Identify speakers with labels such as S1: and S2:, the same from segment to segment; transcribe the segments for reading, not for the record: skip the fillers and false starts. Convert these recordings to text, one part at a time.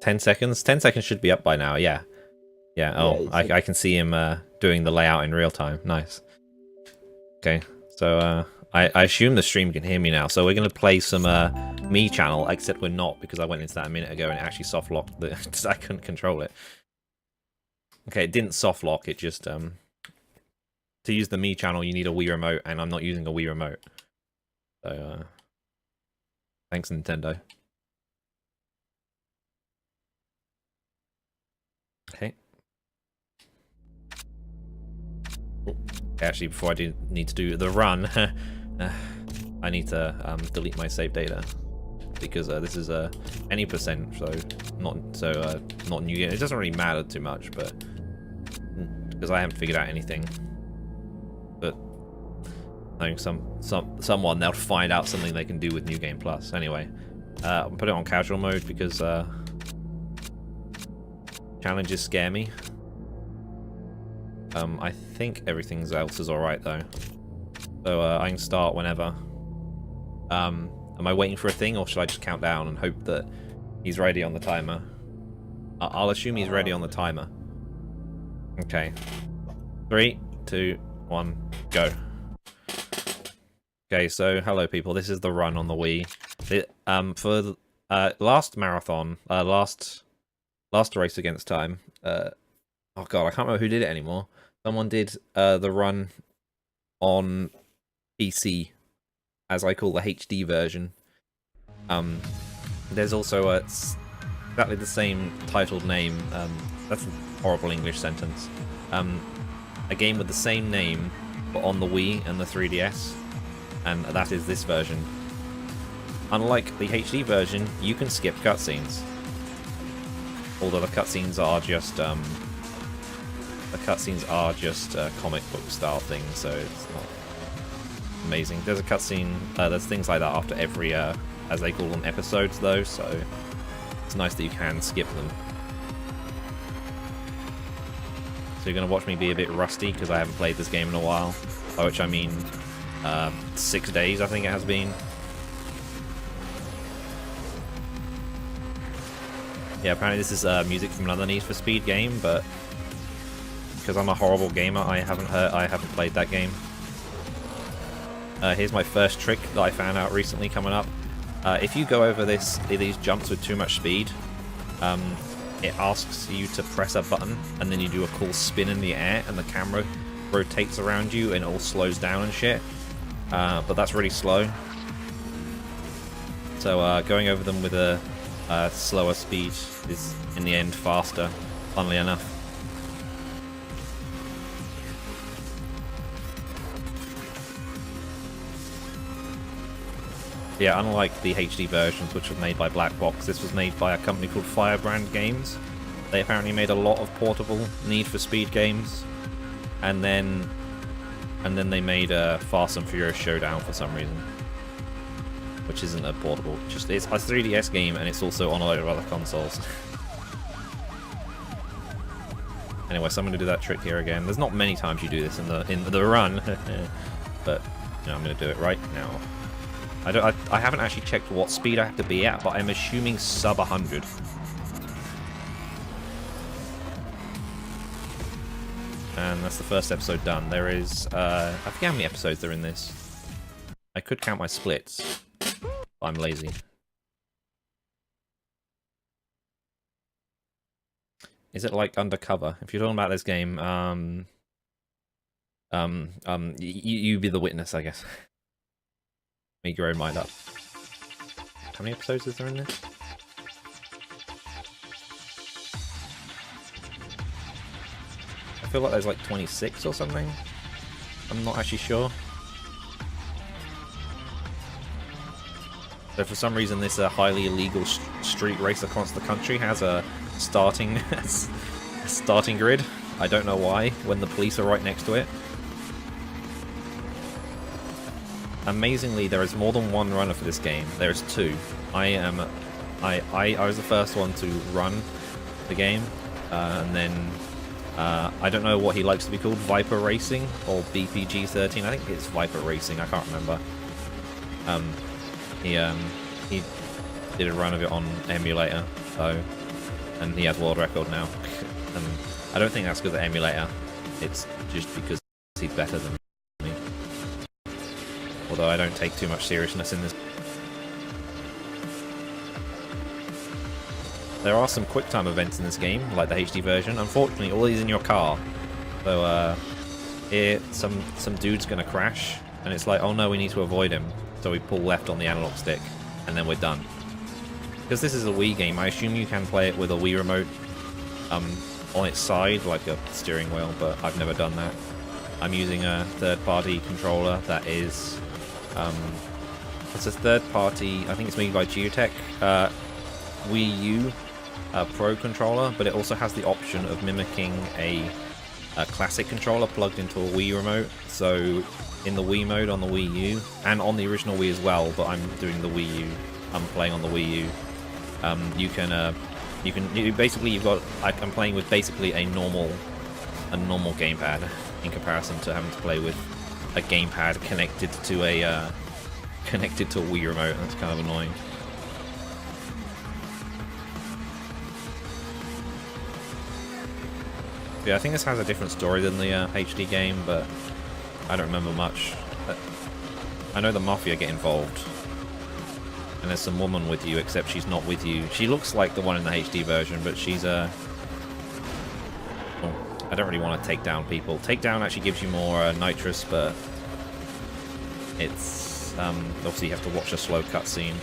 S1: 10 seconds? 10 seconds should be up by now, yeah. Yeah, oh,
S2: Yeah,
S1: I can see him doing the layout in real time. Nice. Okay, so I assume the stream can hear me now. So we're going to play some me channel, except we're not because I went into that a minute ago and it actually soft locked. I couldn't control it. Okay, it didn't soft lock, it just... To use the me channel, you need a Wii remote, and I'm not using a Wii remote. So, thanks, Nintendo. Okay. Actually, before I need to do the run, I need to delete my save data because this is any percent, so not new game. It doesn't really matter too much, but because I haven't figured out anything. But knowing someone, they'll find out something they can do with New Game Plus. Anyway, I'll put it on casual mode because challenges scare me. I think everything else is alright though. So I can start whenever. Am I waiting for a thing, or should I just count down and hope that he's ready on the timer? I'll assume he's ready on the timer. Okay. 3, 2, 1, go. Okay, so hello people, this is the run on the Wii. For the last marathon, last race against time, oh god, I can't remember who did it anymore. Someone did the run on PC, as I call the HD version. There's also exactly the same titled name. That's a horrible English sentence. A game with the same name, but on the Wii and the 3DS, and that is this version. Unlike the HD version, you can skip cutscenes. Although the cutscenes are just comic book style things, so it's not amazing. There's a cutscene, there's things like that after every, as they call them, episodes though, so it's nice that you can skip them. So you're going to watch me be a bit rusty because I haven't played this game in a while, by which I mean 6 days I think it has been. Yeah, apparently this is music from another Need for Speed game, but because I'm a horrible gamer, I haven't played that game. Here's my first trick that I found out recently coming up. If you go over these jumps with too much speed, it asks you to press a button, and then you do a cool spin in the air, and the camera rotates around you, and it all slows down and shit. But that's really slow. So going over them with a slower speed is, in the end, faster, funnily enough. Yeah, unlike the HD versions, which were made by Black Box, this was made by a company called Firebrand Games. They apparently made a lot of portable Need for Speed games, and then they made a Fast and Furious Showdown for some reason, which isn't a portable. It's a 3DS game, and it's also on a load of other consoles. Anyway, so I'm going to do that trick here again. There's not many times you do this in the run, but you know, I'm going to do it right now. I haven't actually checked what speed I have to be at, but I'm assuming sub 100. And that's the first episode done. There is, I forget how many episodes there are in this. I could count my splits, but I'm lazy. Is it like Undercover? If you're talking about this game, you be the witness, I guess. Make your own mind up. How many episodes is there in this? I feel like there's like 26 or something. I'm not actually sure. So for some reason this highly illegal street race across the country has a starting grid. I don't know why, when the police are right next to it. Amazingly, there is more than one runner for this game. There's 2. I was the first one to run the game, and then I don't know what he likes to be called, Viper Racing or BPG13. I think it's Viper Racing. I can't remember. He did a run of it on emulator, so and he has world record now. And I don't think that's because of the emulator. It's just because he's better than me. Although I don't take too much seriousness in this. There are some QuickTime events in this game, like the HD version. Unfortunately, all these in your car. So some dude's gonna crash, and it's like, oh no, we need to avoid him. So we pull left on the analog stick, and then we're done. Because this is a Wii game, I assume you can play it with a Wii remote on its side, like a steering wheel, but I've never done that. I'm using a third-party controller that is... it's a third-party, I think it's made by Geotech, Wii U Pro controller, but it also has the option of mimicking a classic controller plugged into a Wii remote. So in the Wii mode on the Wii U, and on the original Wii as well, but I'm doing the Wii U, I'm playing on the Wii U, I'm playing with basically a normal gamepad in comparison to having to play with a gamepad connected to a Wii remote. That's kind of annoying. Yeah, I think this has a different story than the HD game, but I don't remember much. I know the Mafia get involved, and there's some woman with you, except she's not with you. She looks like the one in the HD version, but she's I don't really want to take down people. Takedown actually gives you more nitrous, but it's obviously you have to watch a slow cutscene.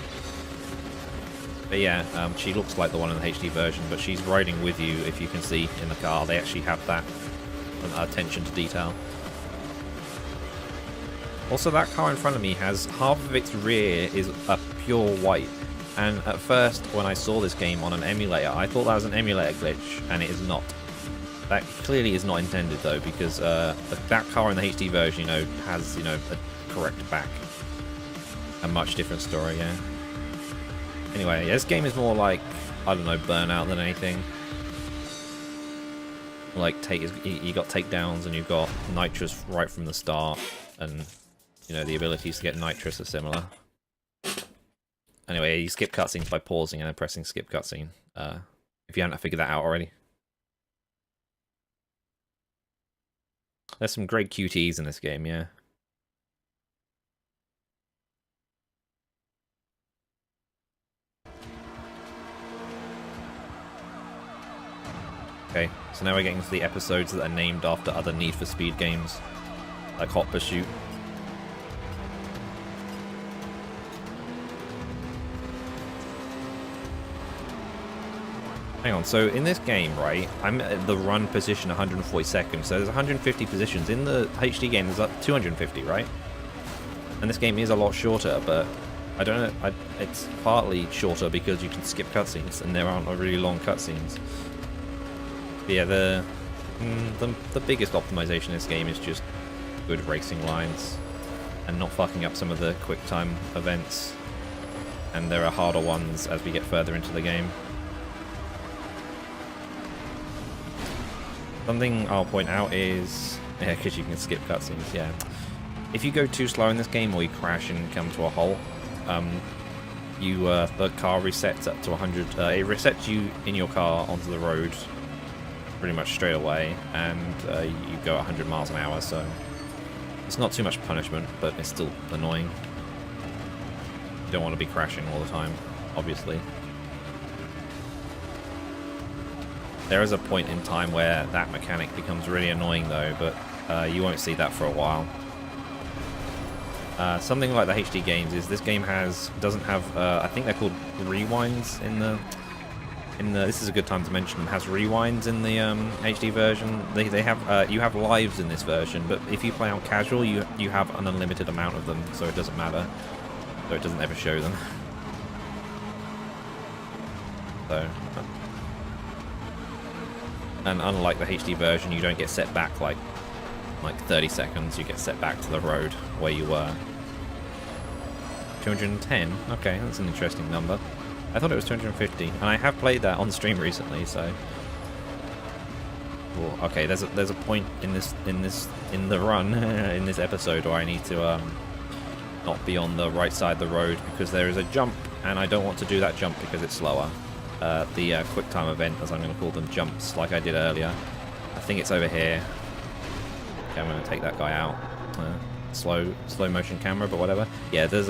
S1: But yeah, she looks like the one in the HD version, but she's riding with you, if you can see in the car. They actually have that attention to detail. Also, that car in front of me has half of its rear is a pure white. And at first, when I saw this game on an emulator, I thought that was an emulator glitch, and it is not. That clearly is not intended though, because that car in the HD version, has a correct back. A much different story, yeah. Anyway, this game is more like, I don't know, Burnout than anything. Like, you got takedowns and you've got nitrous right from the start, and the abilities to get nitrous are similar. Anyway, you skip cutscenes by pausing and then pressing skip cutscene. If you haven't figured that out already. There's some great QTEs in this game, yeah. Okay, so now we're getting to the episodes that are named after other Need for Speed games, like Hot Pursuit. Hang on, so in this game, right, I'm at the run position 142nd, so there's 150 positions. In the HD game, there's 250, right? And this game is a lot shorter, but I don't know, it's partly shorter because you can skip cutscenes, and there aren't really long cutscenes. Yeah, the biggest optimization in this game is just good racing lines and not fucking up some of the quick time events. And there are harder ones as we get further into the game. Something I'll point out is, yeah, because you can skip cutscenes, yeah. If you go too slow in this game or you crash and come to a halt, the car resets up to 100. It resets you in your car onto the road pretty much straight away, and you go 100 miles an hour, so it's not too much punishment, but it's still annoying. You don't want to be crashing all the time, obviously. There is a point in time where that mechanic becomes really annoying though, but you won't see that for a while. Something like the HD games is this game doesn't have I think they're called rewinds in the this is a good time to mention them. Has rewinds in the HD version. They have you have lives in this version, but if you play on casual, you have an unlimited amount of them, so it doesn't matter. So it doesn't ever show them. So, and unlike the HD version, you don't get set back like 30 seconds. You get set back to the road where you were. 210. Okay, that's an interesting number. I thought it was 250, and I have played that on stream recently, so. Cool. Okay, there's a point in the run in this episode where I need to not be on the right side of the road because there is a jump, and I don't want to do that jump because it's slower. the quick time event, as I'm going to call them, jumps like I did earlier. I think it's over here. Okay, I'm going to take that guy out. Slow motion camera, but whatever. Yeah, there's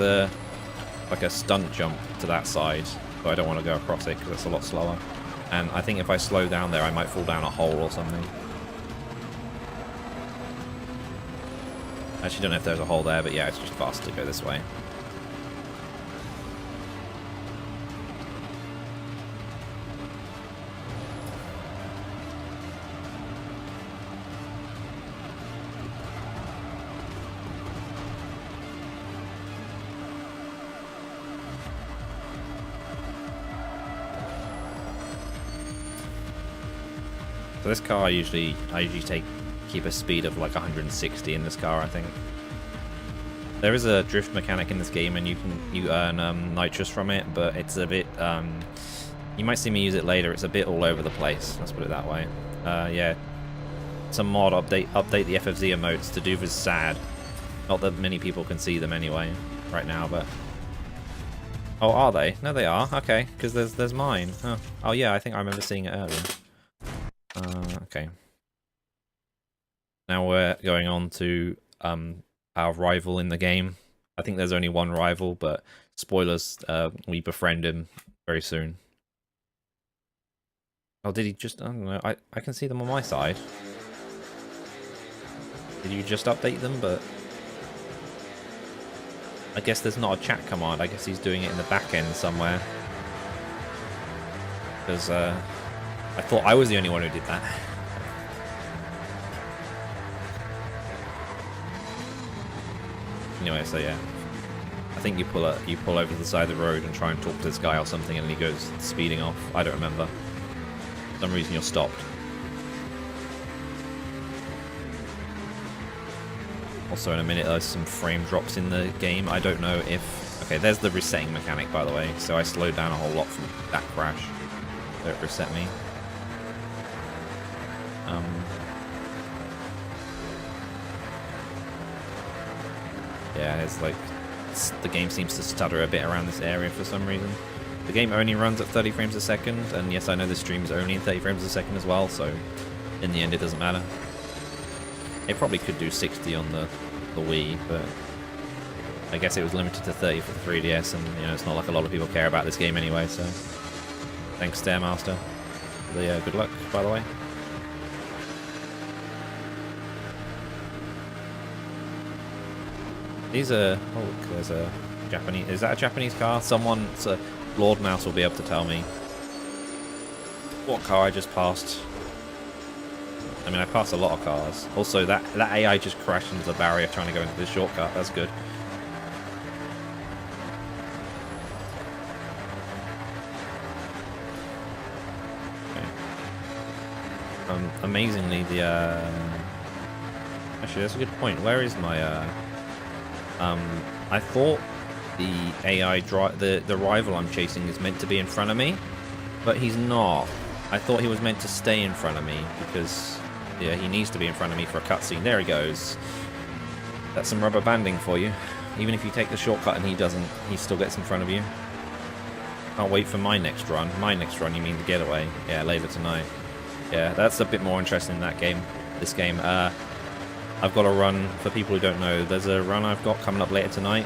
S1: like a stunt jump to that side, but I don't want to go across it because it's a lot slower. And I think if I slow down there, I might fall down a hole or something. I actually don't know if there's a hole there, but yeah, it's just faster to go this way. So this car I usually keep a speed of like 160 in this car, I think. There is a drift mechanic in this game, and you earn nitrous from it, but it's a bit you might see me use it later. It's a bit all over the place. Let's put it that way. Yeah, some mod update the FFZ emotes to do with sad. Not that many people can see them anyway right now, but oh, are they? No, they are. Okay, because there's mine. Huh. Oh yeah, I think I remember seeing it earlier. Okay. Now we're going on to our rival in the game. I think there's only one rival, but spoilers, we befriend him very soon. Oh, did he just... I don't know. I can see them on my side. Did you just update them? But I guess there's not a chat command. I guess he's doing it in the back end somewhere. Because I thought I was the only one who did that. Anyway, so yeah, I think you pull over to the side of the road and try and talk to this guy or something, and he goes speeding off. I don't remember. For some reason, you're stopped. Also, in a minute, there's some frame drops in the game. I don't know if... Okay, there's the resetting mechanic, by the way. So I slowed down a whole lot from that crash. So it reset me. Yeah, it's like the game seems to stutter a bit around this area for some reason. The game only runs at 30 frames a second, and yes, I know the stream is only in 30 frames a second as well, so in the end it doesn't matter. It probably could do 60 on the Wii, but I guess it was limited to 30 for the 3DS, and you know, it's not like a lot of people care about this game anyway, so thanks Stairmaster for the good luck, by the way. These are... Oh, look, there's a Japanese... Is that a Japanese car? Someone... Lord Mouse will be able to tell me what car I just passed. I mean, I passed a lot of cars. Also, that AI just crashed into the barrier trying to go into this shortcut. That's good. Okay. Amazingly, the... Actually, that's a good point. Where is my... I thought the AI the rival I'm chasing is meant to be in front of me, but he's not. I thought he was meant to stay in front of me because, yeah, he needs to be in front of me for a cutscene. There he goes. That's some rubber banding for you. Even if you take the shortcut and he doesn't, he still gets in front of you. Can't wait for my next run. My next run, you mean the getaway? Yeah, later tonight. Yeah, that's a bit more interesting than that game. This game. I've got a run, for people who don't know, there's a run I've got coming up later tonight,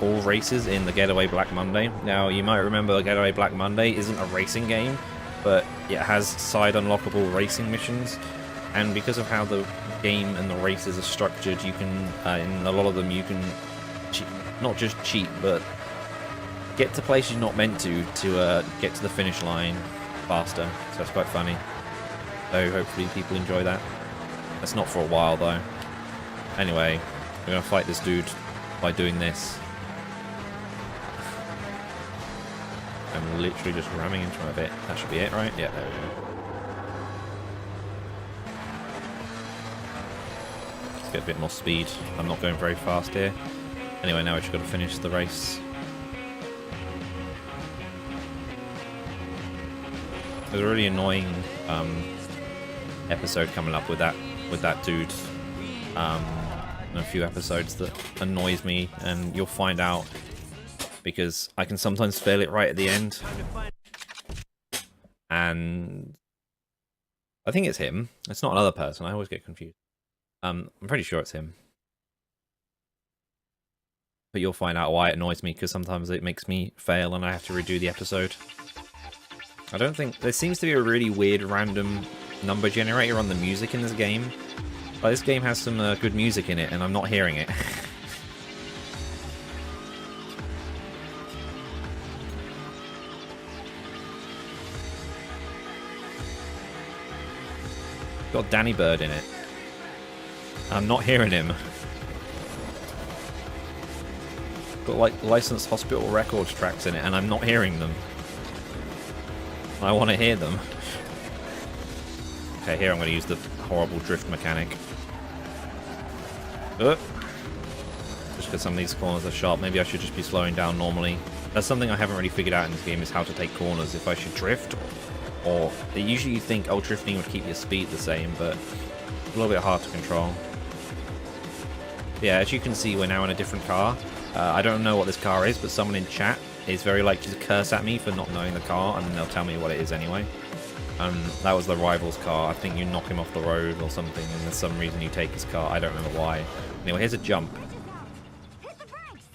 S1: all races in the Getaway Black Monday. Now, you might remember Getaway Black Monday isn't a racing game, but it has side unlockable racing missions, and because of how the game and the races are structured, you can, in a lot of them, you can cheat, not just cheat, but get to places you're not meant to get to the finish line faster, so it's quite funny. So hopefully people enjoy that. It's not for a while though. Anyway, we're gonna fight this dude by doing this. I'm literally just ramming into him a bit. That should be it, right? Yeah, there we go. Let's get a bit more speed. I'm not going very fast here. Anyway, now we just got to finish the race. There's a really annoying episode coming up with that dude. A few episodes that annoys me, and you'll find out because I can sometimes fail it right at the end. and I think it's him. It's not another person. I always get confused. I'm pretty sure it's him. But you'll find out why it annoys me, because sometimes it makes me fail and I have to redo the episode. I don't think... There seems to be a really weird random number generator on the music in this game. But this game has some good music in it, and I'm not hearing it. Got Danny Bird in it. I'm not hearing him. Got like licensed hospital records tracks in it, and I'm not hearing them. I want to hear them. Okay, here I'm going to use the horrible drift mechanic. Just because some of these corners are sharp, maybe I should just be slowing down normally. That's something I haven't really figured out in this game, is how to take corners, if I should drift. Or usually you think, oh, drifting would keep your speed the same, but a little bit hard to control. Yeah, as you can see, we're now in a different car. I don't know what this car is, but someone in chat is very likely to curse at me for not knowing the car, and then they'll tell me what it is anyway. That was the rival's car. I think you knock him off the road or something, and there's some reason you take his car. I don't remember why. Anyway, here's a jump.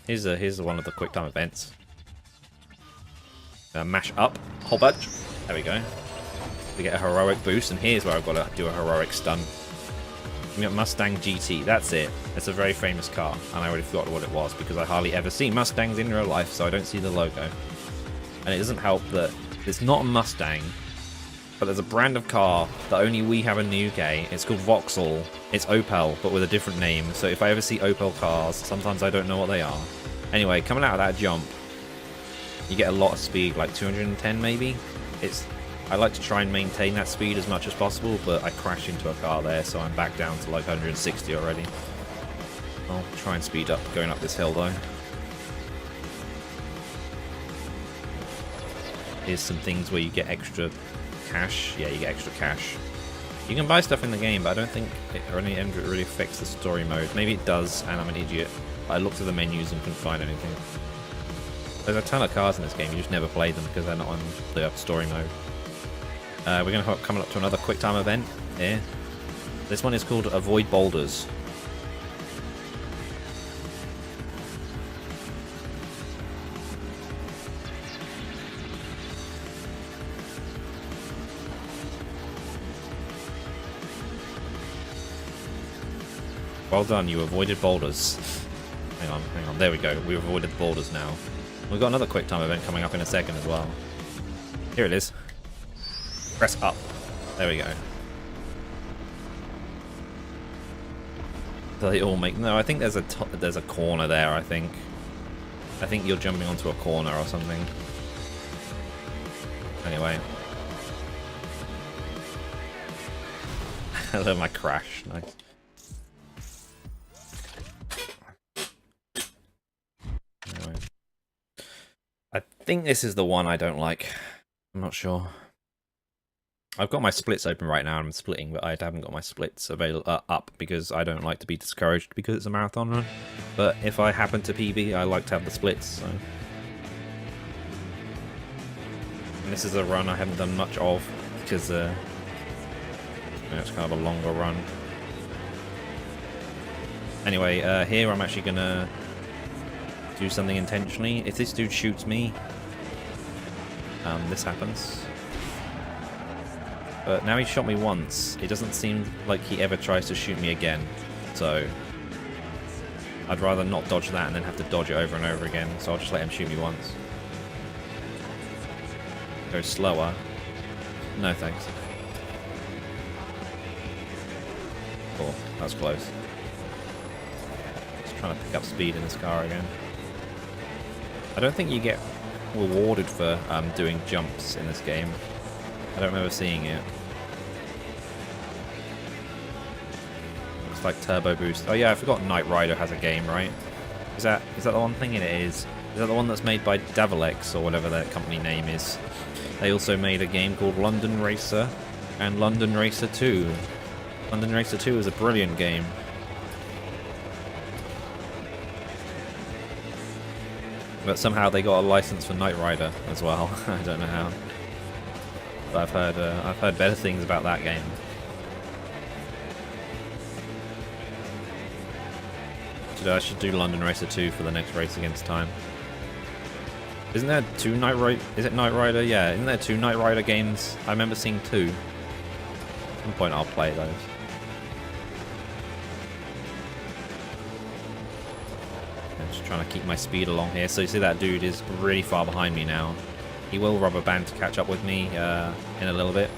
S1: Here's one of the quick time events. Mash up, whole bunch. There we go. We get a heroic boost, and here's where I've got to do a heroic stunt. We got Mustang GT, that's it. It's a very famous car, and I already forgot what it was because I hardly ever see Mustangs in real life, so I don't see the logo. And it doesn't help that it's not a Mustang, but there's a brand of car that only we have in the UK. It's called Vauxhall. It's Opel, but with a different name, so if I ever see Opel cars, sometimes I don't know what they are. Anyway, coming out of that jump, you get a lot of speed, like 210 maybe. I like to try and maintain that speed as much as possible, but I crashed into a car there, so I'm back down to like 160 already. I'll try and speed up going up this hill though. Here's some things where you get extra cash. Yeah, you get extra cash. You can buy stuff in the game, but I don't think it really affects the story mode. Maybe it does, and I'm an idiot. I looked at the menus and couldn't find anything. There's a ton of cars in this game, you just never play them because they're not on the story mode. We're going to come up to another quick time event here. This one is called Avoid Boulders. Well done, you avoided boulders. Hang on, there we go. We avoided the boulders now. We've got another quick time event coming up in a second as well. Here it is. Press up. There we go. So they all make... No, I think there's a corner there, I think. I think you're jumping onto a corner or something. Anyway. I love my crash. Nice. Anyway. I think this is the one I don't like. I'm not sure. I've got my splits open right now, and I'm splitting, but I haven't got my splits up because I don't like to be discouraged because it's a marathon run. But if I happen to PB, I like to have the splits. So. And this is a run I haven't done much of because it's kind of a longer run. Anyway, here I'm actually gonna do something intentionally. If this dude shoots me, this happens. But now he shot me once. It doesn't seem like he ever tries to shoot me again. So I'd rather not dodge that and then have to dodge it over and over again. So I'll just let him shoot me once. Go slower. No thanks. Cool, that was close. Just trying to pick up speed in this car again. I don't think you get rewarded for doing jumps in this game. I don't remember seeing it. Looks like Turbo Boost. Oh yeah, I forgot Knight Rider has a game, right? Is that the one thing? It is. Is that the one that's made by Davalex or whatever their company name is? They also made a game called London Racer and London Racer 2. London Racer 2 is a brilliant game. But somehow they got a license for Knight Rider as well. I don't know how. But I've heard better things about that game. I should do London Racer 2 for the next race against time. Isn't there 2 Knight Rider? Is it Knight Rider? Yeah, isn't there 2 Knight Rider games? I remember seeing 2. At some point I'll play those. I'm just trying to keep my speed along here. So you see that dude is really far behind me now. He will rubber band to catch up with me in a little bit.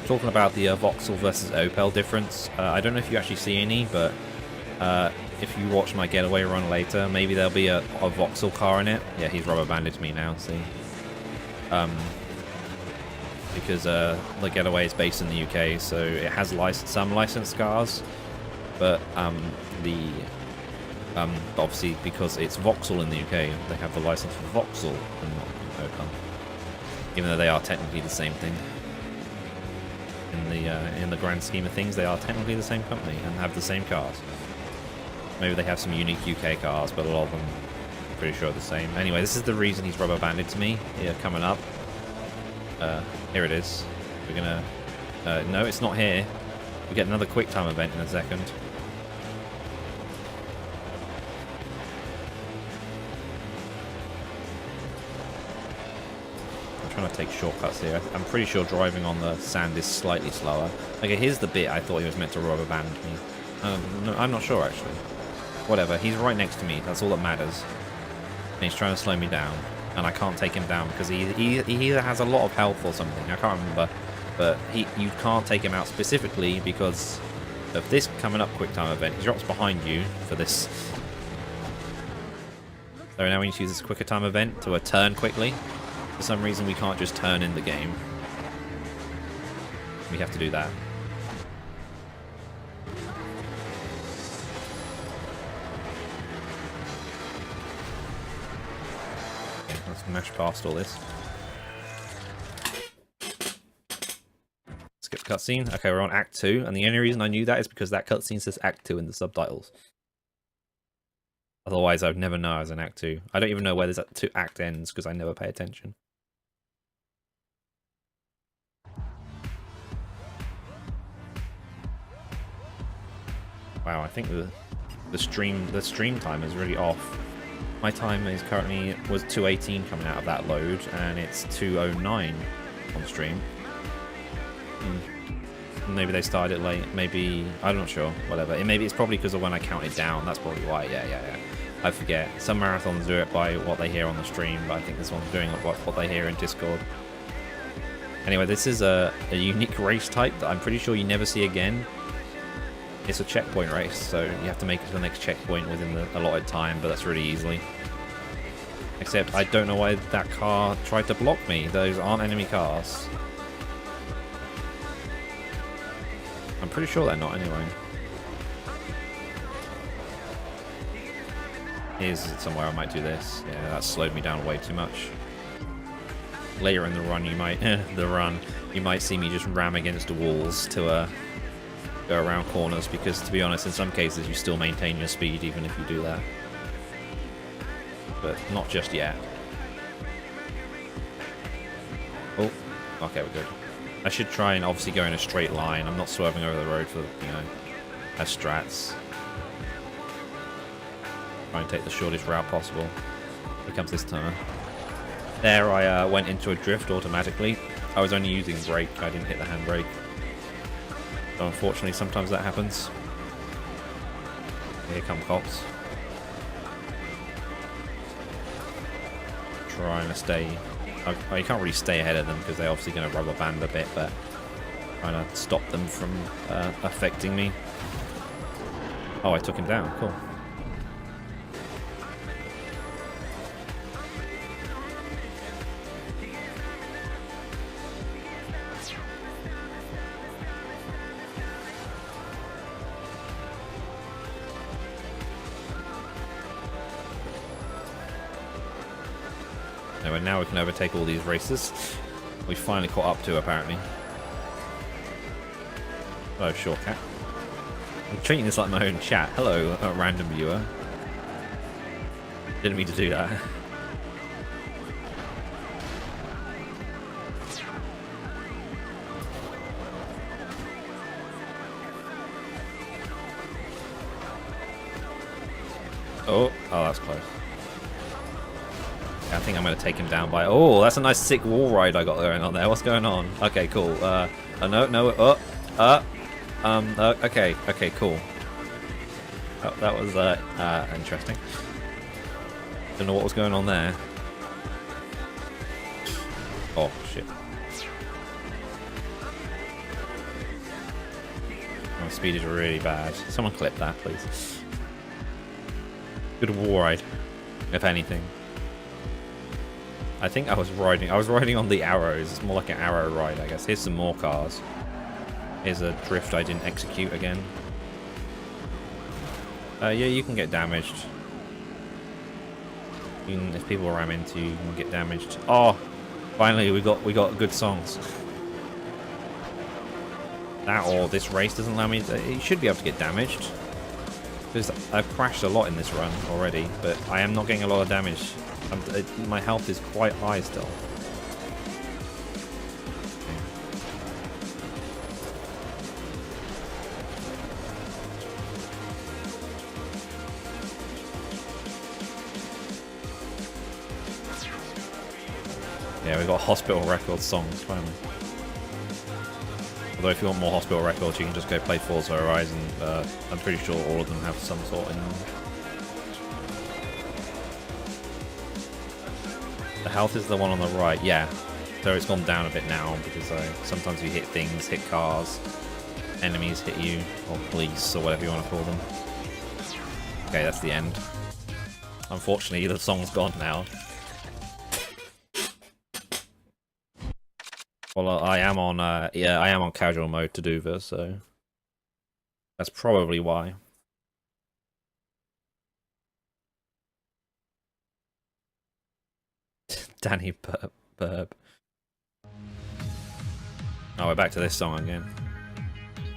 S1: Talking about the Vauxhall versus Opel difference, I don't know if you actually see any, but if you watch my getaway run later, maybe there'll be a Vauxhall car in it. Yeah, he's rubber banded to me now, see? Because the getaway is based in the UK, so it has some licensed cars, but obviously because it's Vauxhall in the UK, they have the license for Vauxhall and not Opel, even though they are technically the same thing. In the grand scheme of things, they are technically the same company and have the same cars. Maybe they have some unique UK cars, but a lot of them, I'm pretty sure, are the same. Anyway, this is the reason he's rubber banded to me. Here, coming up. Here it is. We're gonna... no, it's not here. We get another quick time event in a second. Trying to take shortcuts here. I'm pretty sure driving on the sand is slightly slower. Okay, here's the bit I thought he was meant to rubber band me. No, I'm not sure actually. Whatever, he's right next to me, that's all that matters. And he's trying to slow me down, and I can't take him down because he either has a lot of health or something, I can't remember. But you can't take him out specifically because of this coming up quick time event. He drops behind you for this. So now we need to use this quicker time event to turn quickly. For some reason we can't just turn in the game. We have to do that. Okay, let's mash past all this. Skip cutscene. Okay, we're on Act 2, and the only reason I knew that is because that cutscene says Act 2 in the subtitles. Otherwise I would never know I was in Act 2. I don't even know where this act ends because I never pay attention. Wow, I think the stream time is really off. My time is currently was 2:18 coming out of that load, and it's 2:09 on stream. Maybe they started it late. Maybe I'm not sure. Whatever. Maybe it's probably because of when I counted down. That's probably why. Yeah. I forget. Some marathons do it by what they hear on the stream, but I think this one's doing what they hear in Discord. Anyway, this is a unique race type that I'm pretty sure you never see again. It's a checkpoint race, so you have to make it to the next checkpoint within the allotted time, but that's really easily. Except I don't know why that car tried to block me. Those aren't enemy cars. I'm pretty sure they're not anyway. Here's somewhere I might do this. Yeah, that slowed me down way too much. Later in the run, you might see me just ram against the walls to go around corners, because to be honest, in some cases you still maintain your speed even if you do that. But not just yet. Oh, okay, we're good. I should try and obviously go in a straight line. I'm not swerving over the road for, as strats. Try and take the shortest route possible. Here comes this turn. There I went into a drift automatically. I was only using brake, I didn't hit the handbrake. So unfortunately, sometimes that happens. Here come cops. Trying to stay... you can't really stay ahead of them because they're obviously going to rubber band a bit, but trying to stop them from affecting me. Oh, I took him down. Cool. Anyway, now we can overtake all these races. We finally caught up to, apparently. Oh, shortcut. I'm treating this like my own chat. Hello, a random viewer. Didn't mean to do that. Oh, that's close. I think I'm going to take him down by... Oh, that's a nice sick wall ride I got going on there. What's going on? Okay, cool. No. Okay, cool. That was interesting. Don't know what was going on there. Oh, shit. My speed is really bad. Someone clip that, please. Good wall ride, if anything. I think I was riding on the arrows. It's more like an arrow ride, I guess. Here's some more cars. Here's a drift I didn't execute again. Yeah, you can get damaged. If people ram into you, you can get damaged. Oh, finally we got good songs. That or this race doesn't allow me to... You should be able to get damaged. Because I've crashed a lot in this run already, but I am not getting a lot of damage. My health is quite high still. Yeah, we've got hospital record songs finally. Although if you want more hospital records, you can just go play Forza Horizon. I'm pretty sure all of them have some sort in them. The health is the one on the right, yeah. So it's gone down a bit now because sometimes you hit things, hit cars, enemies hit you, or police, or whatever you want to call them. Okay, that's the end. Unfortunately, the song's gone now. Well, I am on casual mode to do this, so that's probably why. Danny Burb. Oh, we're back to this song again.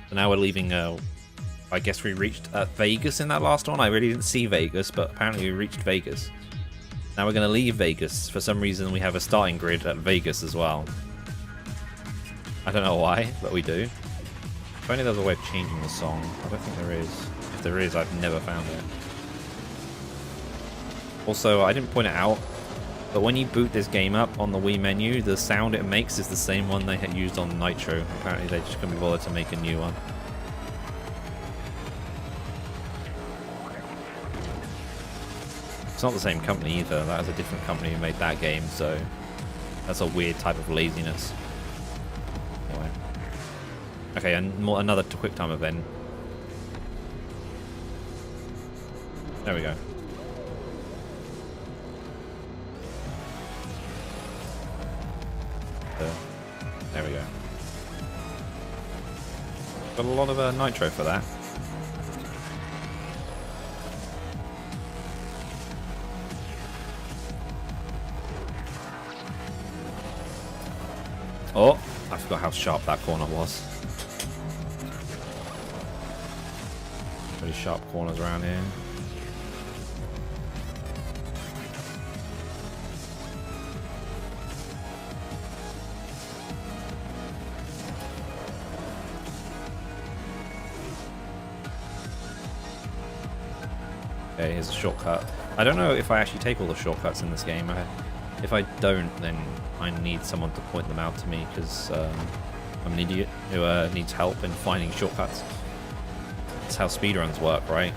S1: So now we're leaving. I guess we reached Vegas in that last one. I really didn't see Vegas, but apparently we reached Vegas. Now we're going to leave Vegas. For some reason, we have a starting grid at Vegas as well. I don't know why, but we do. If only there was a way of changing the song. I don't think there is. If there is, I've never found it. Also, I didn't point it out, but when you boot this game up on the Wii menu, the sound it makes is the same one they had used on Nitro. Apparently they just couldn't be bothered to make a new one. It's not the same company either. That is a different company who made that game, so that's a weird type of laziness. Anyway. Okay, and another quick time event. There we go. There we go. Got a lot of nitro for that. Oh, I forgot how sharp that corner was. Pretty sharp corners around here. Okay, here's a shortcut. I don't know if I actually take all the shortcuts in this game. If I don't, then I need someone to point them out to me, because I'm an idiot who needs help in finding shortcuts. That's how speedruns work, right?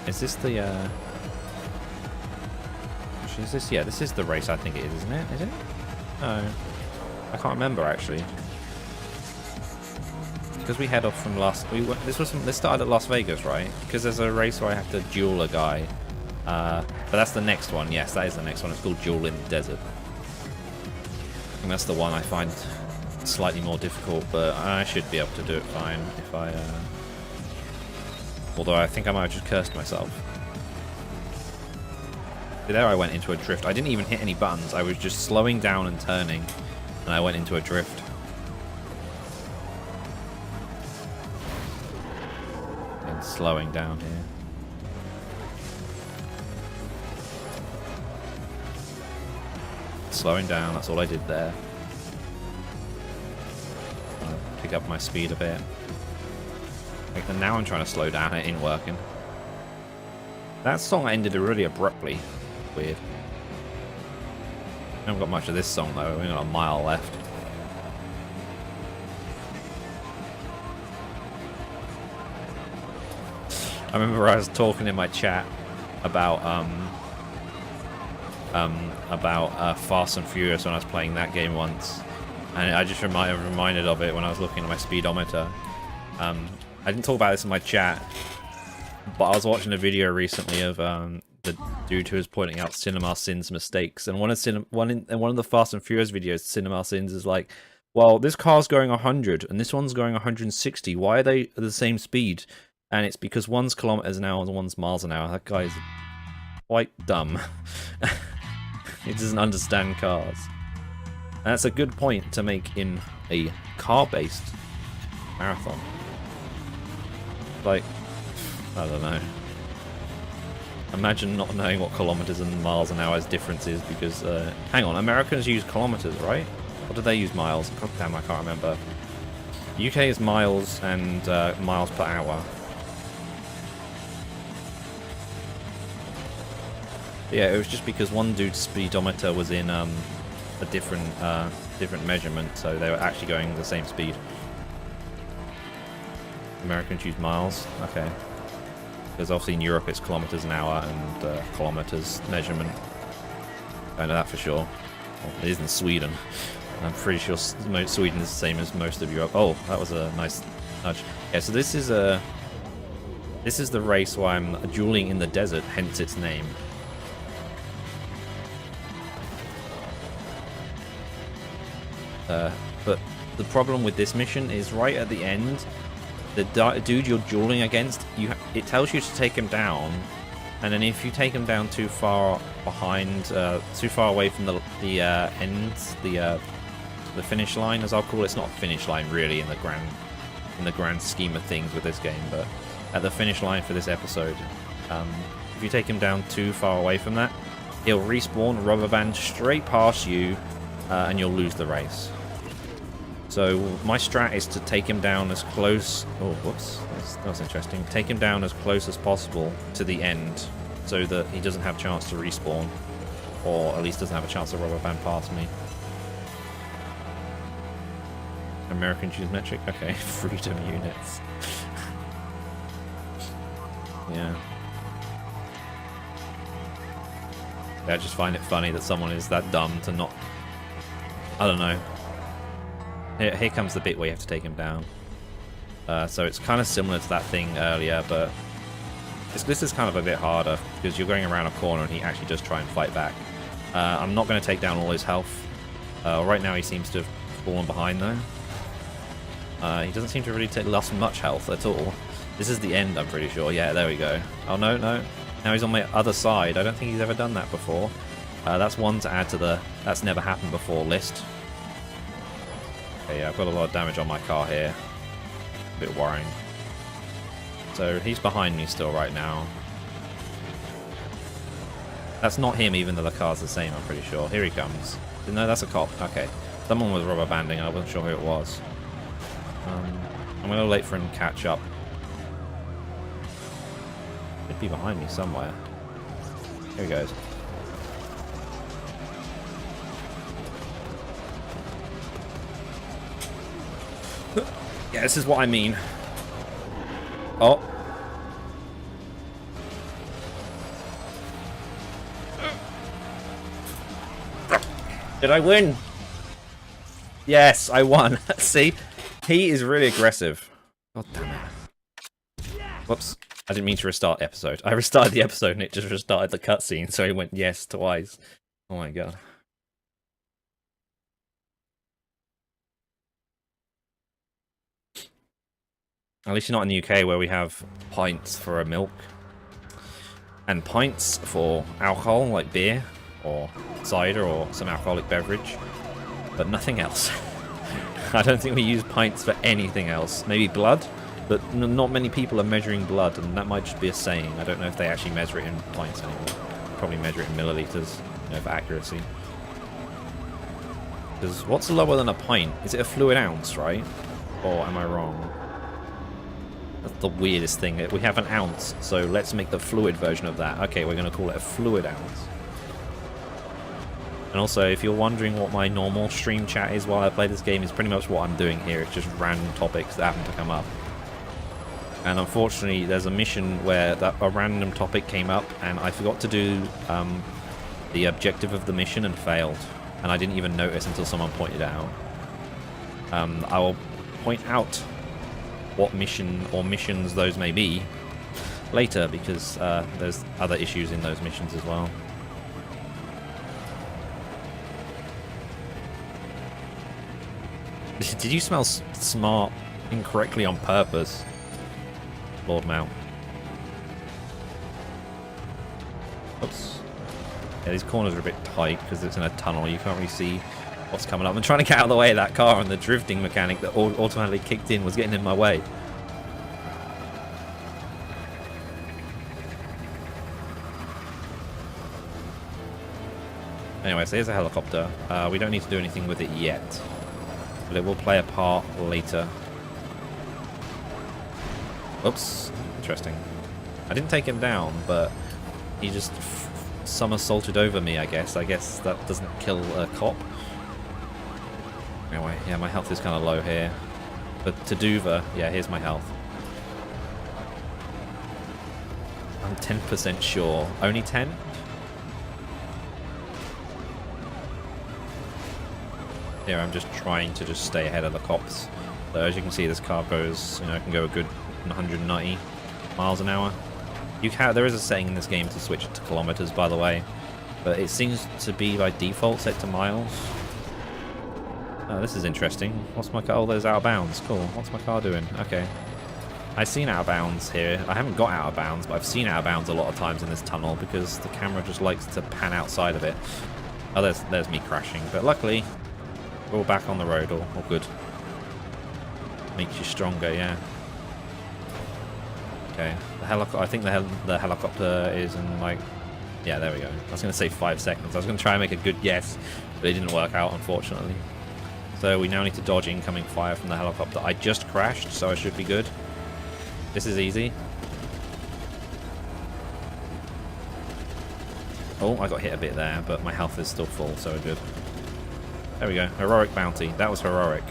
S1: Is this the... is this? Yeah, this is the race I think it is, isn't it? Is it? No. I can't remember, actually. Because we head off from this started at Las Vegas, right? Because there's a race where I have to duel a guy. But that's the next one. Yes, that is the next one. It's called Duel in the Desert. And that's the one I find slightly more difficult, but I should be able to do it fine if I... Although I think I might have just cursed myself. There I went into a drift. I didn't even hit any buttons. I was just slowing down and turning, and I went into a drift. And slowing down here. Slowing down, that's all I did there. Pick up my speed a bit. And now I'm trying to slow down, it ain't working. That song ended really abruptly. Weird. I haven't got much of this song though, we've only got a mile left. I remember I was talking in my chat about Fast and Furious when I was playing that game once, and I just reminded of it when I was looking at my speedometer. I didn't talk about this in my chat, but I was watching a video recently of the dude who was pointing out Cinema Sins mistakes, and one of the Fast and Furious videos, Cinema Sins is like, well, this car's going 100 and this one's going 160. Why are they the same speed? And it's because one's kilometers an hour and one's miles an hour. That guy's quite dumb. He doesn't understand cars. And that's a good point to make in a car-based marathon. Like, I don't know. Imagine not knowing what kilometers and miles an hour's difference is because, hang on, Americans use kilometers, right? Or do they use miles? God damn, I can't remember. UK is miles and miles per hour. Yeah, it was just because one dude's speedometer was in a different measurement, so they were actually going the same speed. Americans use miles, okay. Because obviously in Europe it's kilometers an hour and kilometers measurement. I know that for sure. Well, it is in Sweden. I'm pretty sure Sweden is the same as most of Europe. Oh, that was a nice nudge. Yeah, so this is the race where I'm dueling in the desert, hence its name. But the problem with this mission is right at the end, the dude you're dueling against, it tells you to take him down, and then if you take him down too far behind, too far away from the end, the finish line, as I'll call it. It's not a finish line really in the grand scheme of things with this game, but at the finish line for this episode, if you take him down too far away from that, he'll respawn, rubber band straight past you, and you'll lose the race. So my strat is to take him down as close... Oh, whoops. That was interesting. Take him down as close as possible to the end so that he doesn't have a chance to respawn. Or at least doesn't have a chance to rubber band past me. American choose metric? Okay, freedom units. Yeah. I just find it funny that someone is that dumb to not... I don't know. Here comes the bit where you have to take him down. So it's kind of similar to that thing earlier, but this is kind of a bit harder because you're going around a corner and he actually does try and fight back. I'm not going to take down all his health. Right now he seems to have fallen behind though. He doesn't seem to really lost much health at all. This is the end, I'm pretty sure. Yeah, there we go. Oh no, no. Now he's on my other side. I don't think he's ever done that before. That's one to add to the that's never happened before list. Okay, yeah, I've got a lot of damage on my car here. A bit worrying. So he's behind me still right now. That's not him, even though the car's the same, I'm pretty sure. Here he comes. No, that's a cop. Okay. Someone was rubber banding, I wasn't sure who it was. I'm going to wait for him to catch up. Should be behind me somewhere. Here he goes. Yeah, this is what I mean. Oh. Did I win? Yes, I won. See? He is really aggressive. God damn it. Whoops. I didn't mean to restart the episode. I restarted the episode and it just restarted the cutscene, so he went yes twice. Oh my god. At least you're not in the UK where we have pints for a milk. And pints for alcohol, like beer, or cider, or some alcoholic beverage. But nothing else. I don't think we use pints for anything else. Maybe blood? But not many people are measuring blood, and that might just be a saying. I don't know if they actually measure it in pints anymore. Probably measure it in milliliters, you know, for accuracy. Because what's lower than a pint? Is it a fluid ounce, right? Or am I wrong? That's the weirdest thing. We have an ounce, so let's make the fluid version of that. Okay, we're going to call it a fluid ounce. And also, if you're wondering what my normal stream chat is while I play this game, it's pretty much what I'm doing here. It's just random topics that happen to come up. And unfortunately, there's a mission where a random topic came up, and I forgot to do the objective of the mission and failed. And I didn't even notice until someone pointed it out. I will point out what mission or missions those may be later, because there's other issues in those missions as well. Did you smell smart incorrectly on purpose, Lord Mount? Oops. Yeah, these corners are a bit tight because it's in a tunnel. You can't really see what's coming up. I'm trying to get out of the way of that car, and the drifting mechanic that automatically kicked in was getting in my way. Anyway, so here's a helicopter. We don't need to do anything with it yet, but it will play a part later. Oops. Interesting. I didn't take him down, but he just somersaulted over me, I guess. I guess that doesn't kill a cop. Anyway, yeah, my health is kind of low here. But Taduva, yeah, here's my health. I'm 10% sure. Only 10? Here, I'm just trying to just stay ahead of the cops. So as you can see, this car goes, you know, can go a good 190 miles an hour. There is a setting in this game to switch it to kilometers, by the way, but it seems to be by default set to miles. Oh, this is interesting. What's my car? Oh, there's out of bounds. Cool. What's my car doing? Okay. I've seen out of bounds here. I haven't got out of bounds, but I've seen out of bounds a lot of times in this tunnel because the camera just likes to pan outside of it. Oh, there's me crashing, but luckily we're all back on the road. All good. Makes you stronger, yeah. Okay, I think the helicopter is in, like, yeah, there we go. I was going to say 5 seconds. I was going to try and make a good guess, but it didn't work out, unfortunately. So we now need to dodge incoming fire from the helicopter. I just crashed, so I should be good. This is easy. Oh, I got hit a bit there, but my health is still full, so we're good. There we go. Heroic bounty. That was heroic.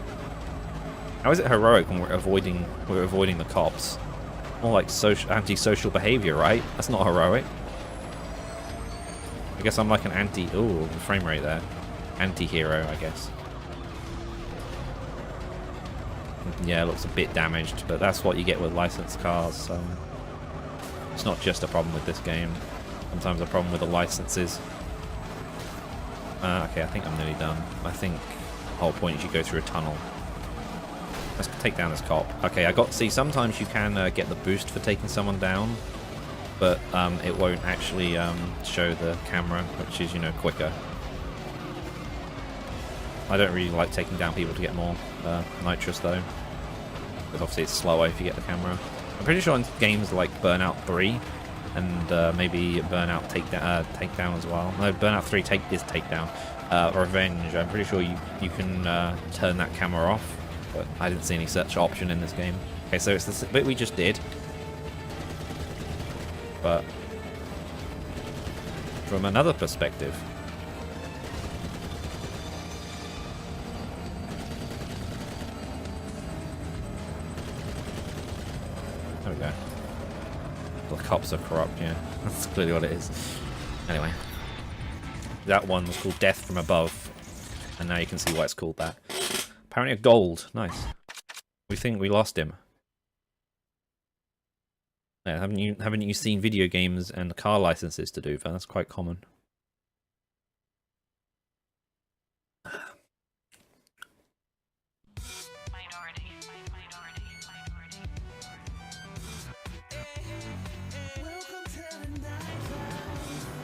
S1: How is it heroic when we're avoiding the cops? More like anti-social behavior, right? That's not heroic. I guess I'm like an ooh, the frame rate there. Anti-hero, I guess. Yeah, it looks a bit damaged, but that's what you get with licensed cars, so it's not just a problem with this game. Sometimes a problem with the licenses. Okay, I think I'm nearly done. I think the whole point is you go through a tunnel. Let's take down this cop. Okay, see, sometimes you can get the boost for taking someone down, but it won't actually show the camera, which is, you know, quicker. I don't really like taking down people to get more nitrous, though, because obviously it's slower if you get the camera. I'm pretty sure in games like Burnout 3 and maybe Burnout Takedown as well. No, Burnout 3 is Takedown. Revenge, I'm pretty sure you can turn that camera off, but I didn't see any such option in this game. Okay, so it's the bit we just did, but from another perspective. There we go. The cops are corrupt, yeah. That's clearly what it is. Anyway. That one was called Death from Above. And now you can see why it's called that. Apparently a gold. Nice. We think we lost him. Yeah, haven't you seen video games and car licenses to do that? That's quite common.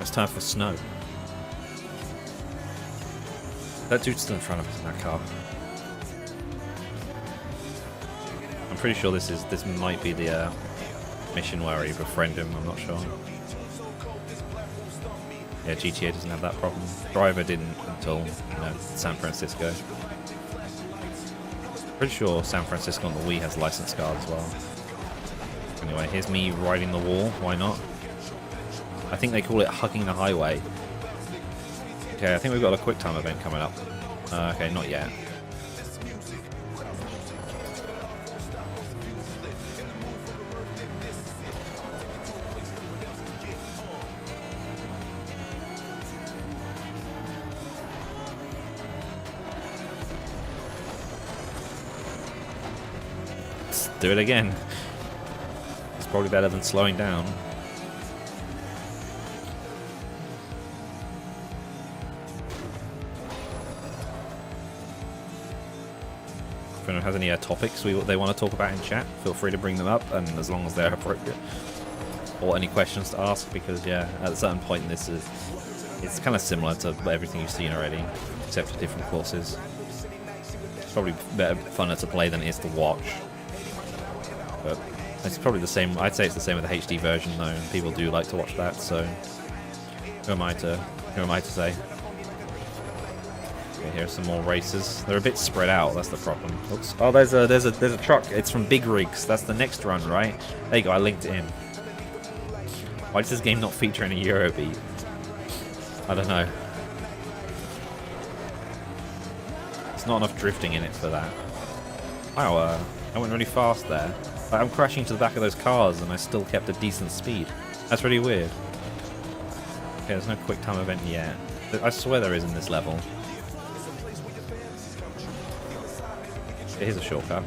S1: It's time for snow. That dude's still in front of us in that car. I'm pretty sure this might be the mission where you befriend him. I'm not sure. Yeah, GTA doesn't have that problem. Driver didn't until, you know, San Francisco. Pretty sure San Francisco on the Wii has license card as well. Anyway, here's me riding the wall. Why not? I think they call it hugging the highway. Okay, I think we've got a quick time event coming up. Okay, not yet. Let's do it again. It's probably better than slowing down. If anyone has any topics they want to talk about in chat, feel free to bring them up, and as long as they're appropriate. Or any questions to ask, because yeah, at a certain point it's kind of similar to everything you've seen already, except for different courses. It's probably better, funner to play than it is to watch. But it's probably the same. I'd say it's the same with the HD version though, and people do like to watch that. So who am I to say? Okay, here are some more races. They're a bit spread out. That's the problem. Oops. Oh, there's a truck. It's from Big Rigs. That's the next run, right? There you go. I linked it in. Why does this game not feature any Eurobeat? I don't know. There's not enough drifting in it for that. Wow, I went really fast there. I'm crashing into the back of those cars and I still kept a decent speed. That's really weird. Okay, there's no quick time event yet. I swear there is in this level. Here's a shortcut.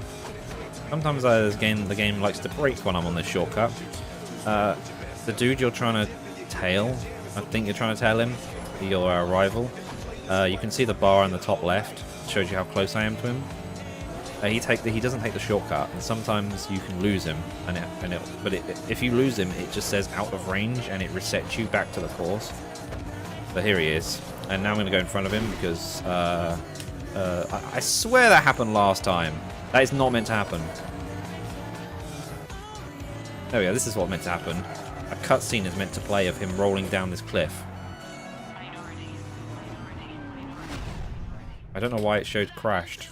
S1: Sometimes the game likes to break when I'm on this shortcut. The dude you're trying to tail, I think you're trying to tail him, your rival. You can see the bar on the top left. It shows you how close I am to him. He doesn't take the shortcut, and sometimes you can lose him. But if you lose him, it just says out of range, and it resets you back to the course. So here he is, and now I'm going to go in front of him because I swear that happened last time. That is not meant to happen. There we go. This is what meant to happen. A cutscene is meant to play of him rolling down this cliff. I don't know why it showed crashed.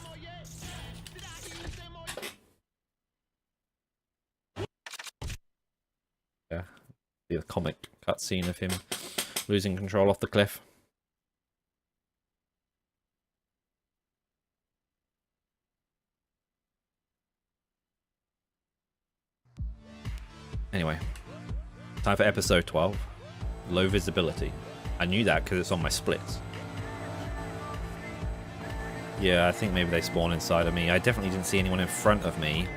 S1: Yeah, the comic cutscene of him losing control off the cliff. Anyway, time for episode 12. Low visibility. I knew that because it's on my splits. Yeah, I think maybe they spawn inside of me. I definitely didn't see anyone in front of me.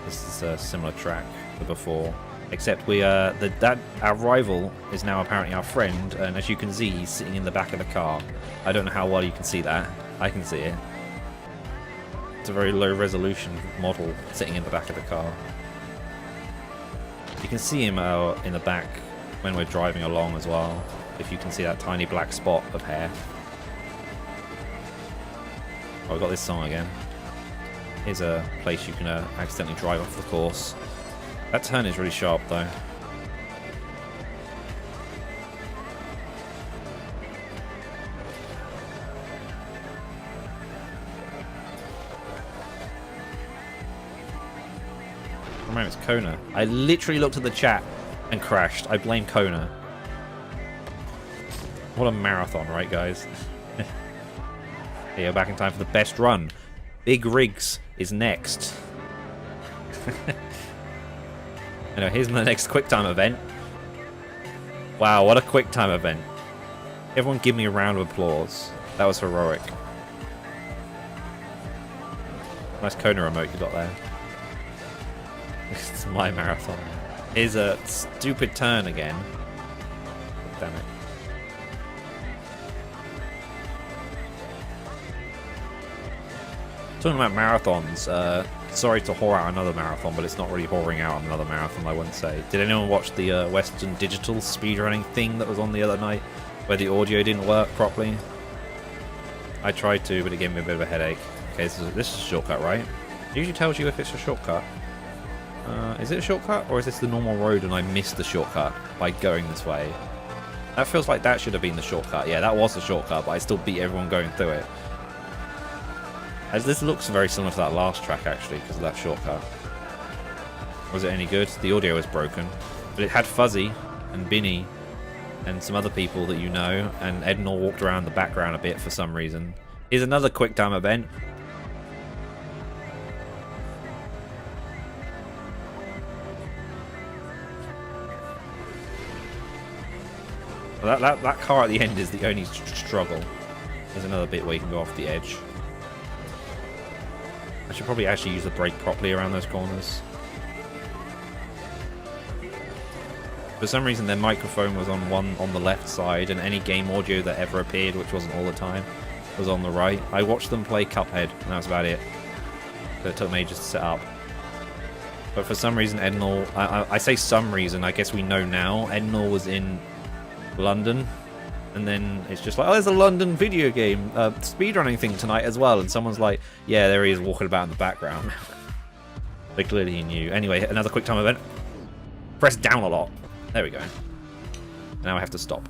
S1: This is a similar track to before, except our rival is now apparently our friend, and as you can see, he's sitting in the back of the car. I don't know how well you can see that. I can see it. It's a very low resolution model sitting in the back of the car. You can see him in the back when we're driving along as well, if you can see that tiny black spot of hair. Oh, I got this song again. Here's a place you can accidentally drive off the course. That turn is really sharp though. Remember, it's Kona. I literally looked at the chat and crashed. I blame Kona. What a marathon, right guys? Here, back in time for the best run. Big Rigs is next. Anyway, here's the next QuickTime event. Wow, what a QuickTime event. Everyone give me a round of applause. That was heroic. Nice Kona remote you got there. It's my marathon. Here's a stupid turn again. Damn it. Talking about marathons, sorry to whore out another marathon, but it's not really whoring out another marathon, I wouldn't say. Did anyone watch the Western Digital speedrunning thing that was on the other night, where the audio didn't work properly? I tried to, but it gave me a bit of a headache. Okay, this is a shortcut, right? It usually tells you if it's a shortcut. Is it a shortcut, or is this the normal road and I missed the shortcut by going this way? That feels like that should have been the shortcut. Yeah, that was the shortcut, but I still beat everyone going through it. As this looks very similar to that last track, actually, because of that shortcut. Was it any good? The audio was broken. But it had Fuzzy and Binny and some other people that you know, and Ednor walked around the background a bit for some reason. Here's another quick time event. Well, that car at the end is the only struggle. There's another bit where you can go off the edge. I should probably actually use the brake properly around those corners. For some reason their microphone was on the left side, and any game audio that ever appeared, which wasn't all the time, was on the right. I watched them play Cuphead, and that was about it. So it took me ages to set up. But for some reason Ednor, I say some reason, I guess we know now, Ednor was in London, and then it's just like, oh, there's a London video game speedrunning thing tonight as well, and someone's like, yeah, there he is walking about in the background. They clearly knew. Anyway, another quick time event. Press down a lot. There we go. Now I have to stop.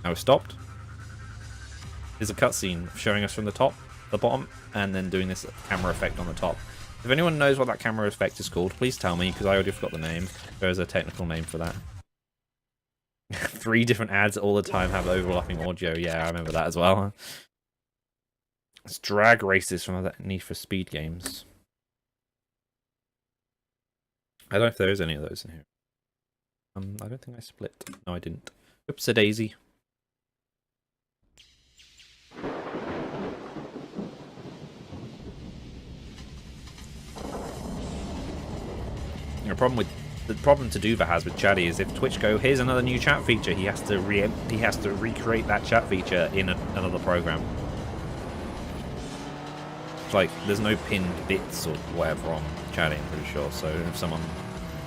S1: Now we've stopped. There's a cutscene showing us from the top, the bottom, and then doing this camera effect on the top. If anyone knows what that camera effect is called, please tell me, because I already forgot the name. There's a technical name for that. 3 different ads all the time have overlapping audio. Yeah, I remember that as well. It's drag races from other Need for Speed games. I don't know if there is any of those in here. I don't think I split. No, I didn't. Oops, a daisy. The problem Taduva has with Chatty is if Twitch go, here's another new chat feature, he has to recreate that chat feature in another program. It's like there's no pinned bits or whatever on Chatty, I'm pretty sure. So if someone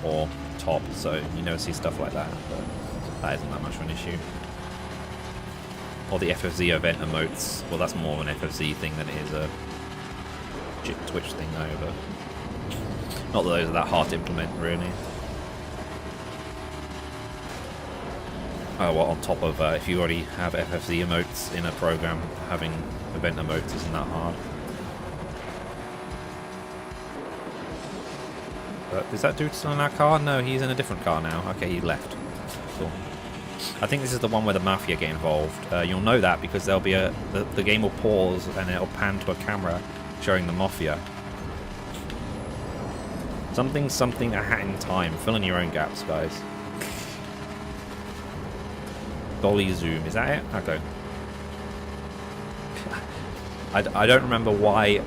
S1: or top, so you never see stuff like that. But that isn't that much of an issue. Or the FFZ event emotes. Well, that's more of an FFZ thing than it is a Twitch thing, though. But not that those are that hard to implement, really. Oh, well, on top of if you already have FFZ emotes in a program, having event emotes isn't that hard. Is that dude still in our car? No, he's in a different car now. Okay, he left. Cool. I think this is the one where the Mafia get involved. You'll know that because there'll be the game will pause and it'll pan to a camera showing the Mafia. Something, a hat in time. Fill in your own gaps, guys. Dolly zoom, is that it? Okay. I don't remember why,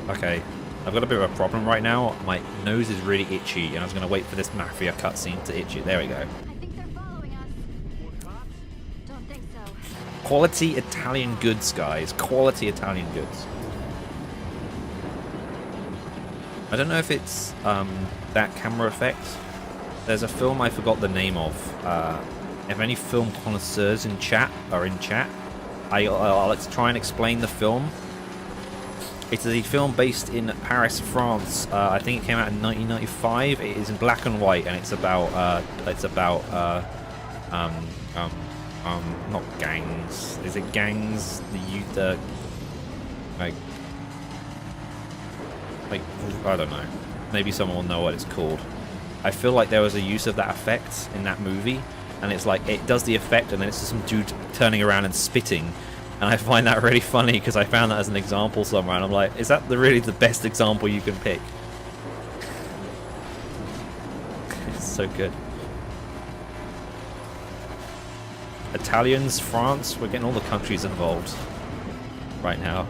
S1: okay. I've got a bit of a problem right now. My nose is really itchy, and I was going to wait for this Mafia cutscene to itch it. There we go.
S2: I think they're following us. Don't think so.
S1: Quality Italian goods, guys. Quality Italian goods. I don't know if it's that camera effect. There's a film I forgot the name of. If any film connoisseurs in chat are in chat, I'll try and explain the film. It's a film based in Paris, France. I think it came out in 1995. It is in black and white, and it's about not gangs. Is it gangs? The youth, like I don't know. Maybe someone will know what it's called. I feel like there was a use of that effect in that movie, and it's like it does the effect, and then it's just some dude turning around and spitting. And I find that really funny because I found that as an example somewhere, and I'm like, is that really the best example you can pick? It's so good. Italians, France, we're getting all the countries involved right now.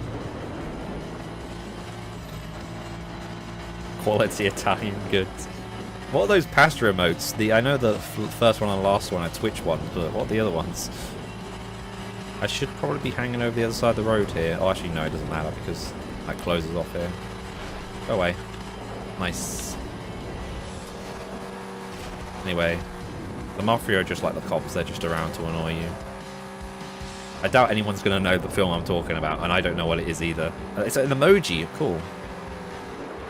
S1: Quality Italian goods. What are those pasta emotes? I know the first one and last one are Twitch ones, but what are the other ones? I should probably be hanging over the other side of the road here. Oh, actually, no, it doesn't matter because that closes off here. Go away. Nice. Anyway, the Mafia are just like the cops. They're just around to annoy you. I doubt anyone's going to know the film I'm talking about, and I don't know what it is either. It's an emoji, cool.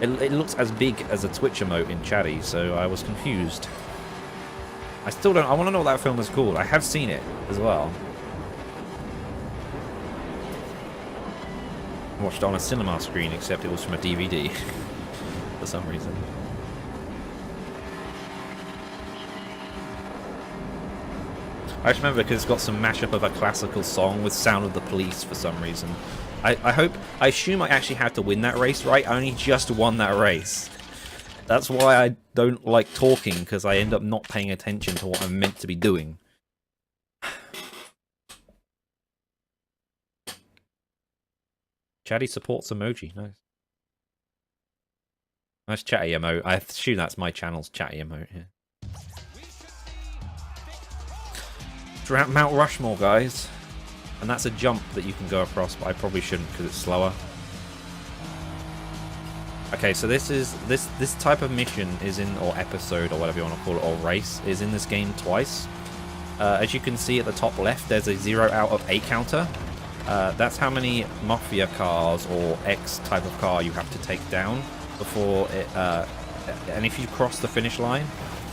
S1: It looks as big as a Twitch emote in Chatty, so I was confused. I still don't... I want to know what that film is called. I have seen it as well. I watched it on a cinema screen, except it was from a DVD. For some reason. I just remember because it's got some mashup of a classical song with Sound of the Police for some reason. I assume I actually had to win that race, right? I only just won that race. That's why I don't like talking, because I end up not paying attention to what I'm meant to be doing. Chatty supports emoji, nice. Nice Chatty emote. I assume that's my channel's Chatty emote, yeah. Mount Rushmore, guys, and that's a jump that you can go across, but I probably shouldn't because it's slower. Okay, so this type of mission is in, or episode, or whatever you want to call it, or race, is in this game twice. As you can see at the top left, there's a 0 out of 8 counter. That's how many Mafia cars or X type of car you have to take down before it. And if you cross the finish line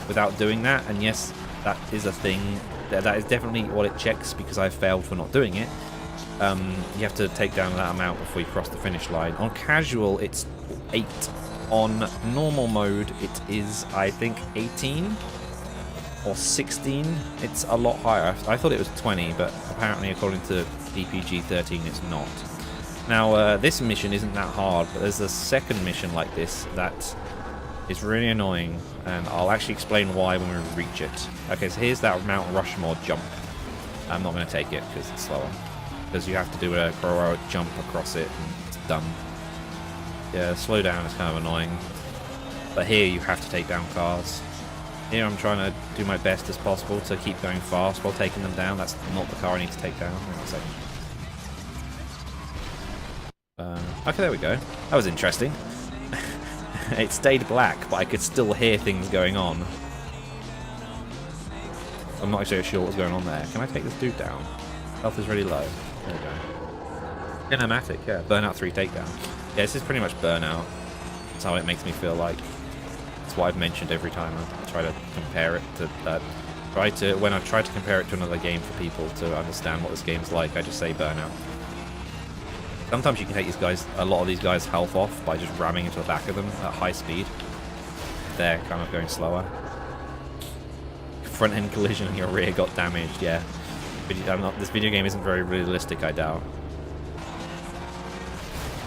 S1: without doing that, and yes, that is a thing. That is definitely what it checks because I failed for not doing it. You have to take down that amount before you cross the finish line. On casual, it's 8. On normal mode, it is, I think, 18 or 16. It's a lot higher. I thought it was 20, but apparently, according to DPG 13, it's not. Now, this mission isn't that hard, but there's a second mission like this that is really annoying, and I'll actually explain why when we reach it. Okay, so here's that Mount Rushmore jump. I'm not going to take it because it's slower. Because you have to do a heroic jump across it, and it's dumb. Yeah, slow down is kind of annoying. But here you have to take down cars. Here I'm trying to do my best as possible to keep going fast while taking them down. That's not the car I need to take down. Wait a second. Okay, there we go. That was interesting. It stayed black, but I could still hear things going on. I'm not actually sure what's going on there. Can I take this dude down? Health is really low. There we go. Kinematic, yeah. Burnout 3 takedown. Yeah, this is pretty much Burnout. That's how it makes me feel like. That's what I've mentioned every time I try to compare it to that. When I try to compare it to another game for people to understand what this game's like, I just say Burnout. Sometimes you can take these guys, a lot of these guys' health off by just ramming into the back of them at high speed. They're kind of going slower. Front end collision and your rear got damaged, yeah. This video game isn't very realistic, I doubt.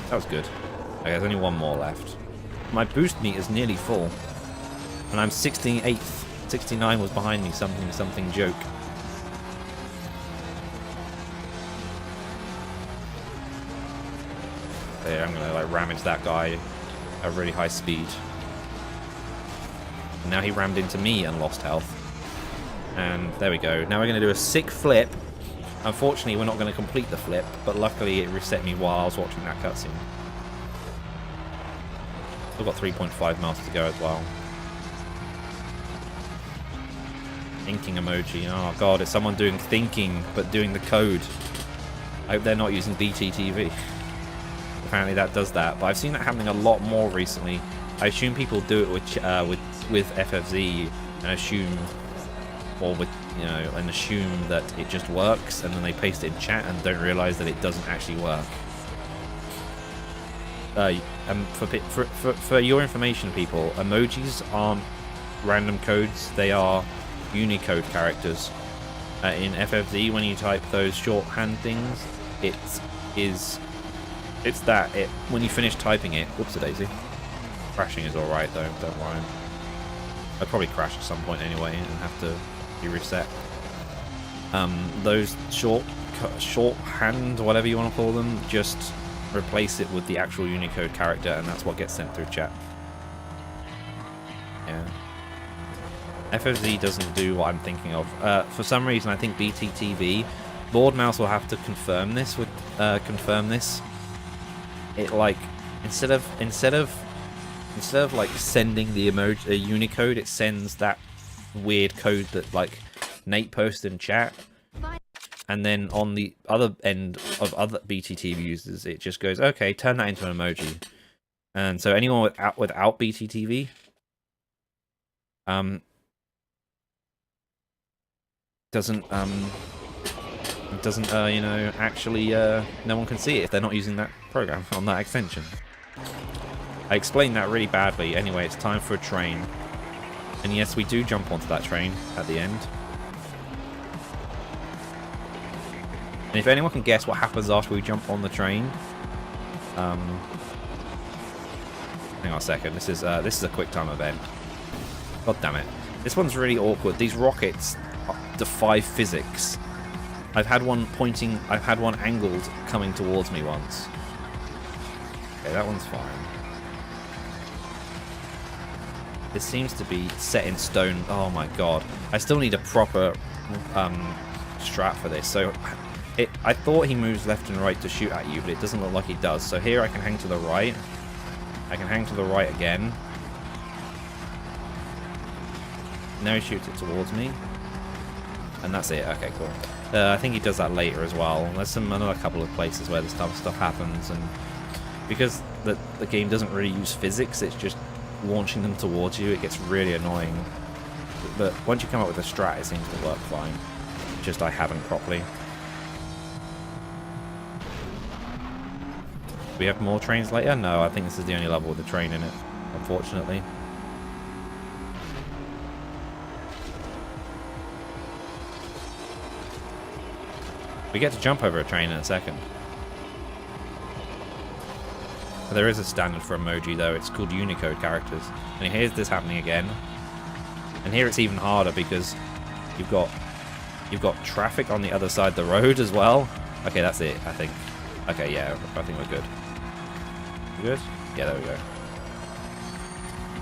S1: That was good. Okay, there's only one more left. My boost meter is nearly full. And I'm 68th. 69 was behind me, something joke. There, I'm gonna like ramage that guy at really high speed. And now he rammed into me and lost health. And there we go. Now we're gonna do a sick flip. Unfortunately, we're not gonna complete the flip, but luckily it reset me while I was watching that cutscene. Still got 3.5 miles to go as well. Thinking emoji. Oh god, it's someone doing thinking but doing the code. I hope they're not using BTTV. Apparently that does that, but I've seen that happening a lot more recently. I assume people do it with FFZ and assume, or with and assume that it just works, and then they paste it in chat and don't realize that it doesn't actually work. For your information, people, emojis aren't random codes; they are Unicode characters. In FFZ, when you type those shorthand things, it's that when you finish typing it. Whoops a daisy. Crashing is alright though, don't worry. I'd probably crash at some point anyway and have to be reset. Those shorthand, whatever you want to call them, just replace it with the actual Unicode character, and that's what gets sent through chat. Yeah. FFZ doesn't do what I'm thinking of. For some reason, I think BTTV, Lord Mouse will have to confirm this. It like instead of like sending the emoji Unicode, it sends that weird code that like Nate posted in chat, and then on the other end of other BTTV users, it just goes, okay, turn that into an emoji. And so anyone without BTTV, doesn't you know, actually no one can see it if they're not using that program on that extension. I explained that really badly. Anyway, it's time for a train. And yes, we do jump onto that train at the end. And if anyone can guess what happens after we jump on the train, hang on a second. This is a quick time event. God damn it! This one's really awkward. These rockets defy physics. I've had one angled coming towards me once. Okay, that one's fine. This seems to be set in stone. Oh my god. I still need a proper strat for this. So I thought he moves left and right to shoot at you, but it doesn't look like he does. So here I can hang to the right. I can hang to the right again. Now he shoots it towards me. And that's it. Okay, cool. I think he does that later as well. There's another couple of places where this type of stuff happens, and because the game doesn't really use physics, it's just launching them towards you. It gets really annoying. But once you come up with a strat, it seems to work fine. Just I haven't properly. Do we have more trains later? No, I think this is the only level with a train in it, unfortunately. We get to jump over a train in a second. But there is a standard for emoji though, it's called Unicode characters. And here's this happening again. And here it's even harder because you've got traffic on the other side of the road as well. Okay, that's it, I think. Okay, yeah, I think we're good. We good? Yeah, there we go.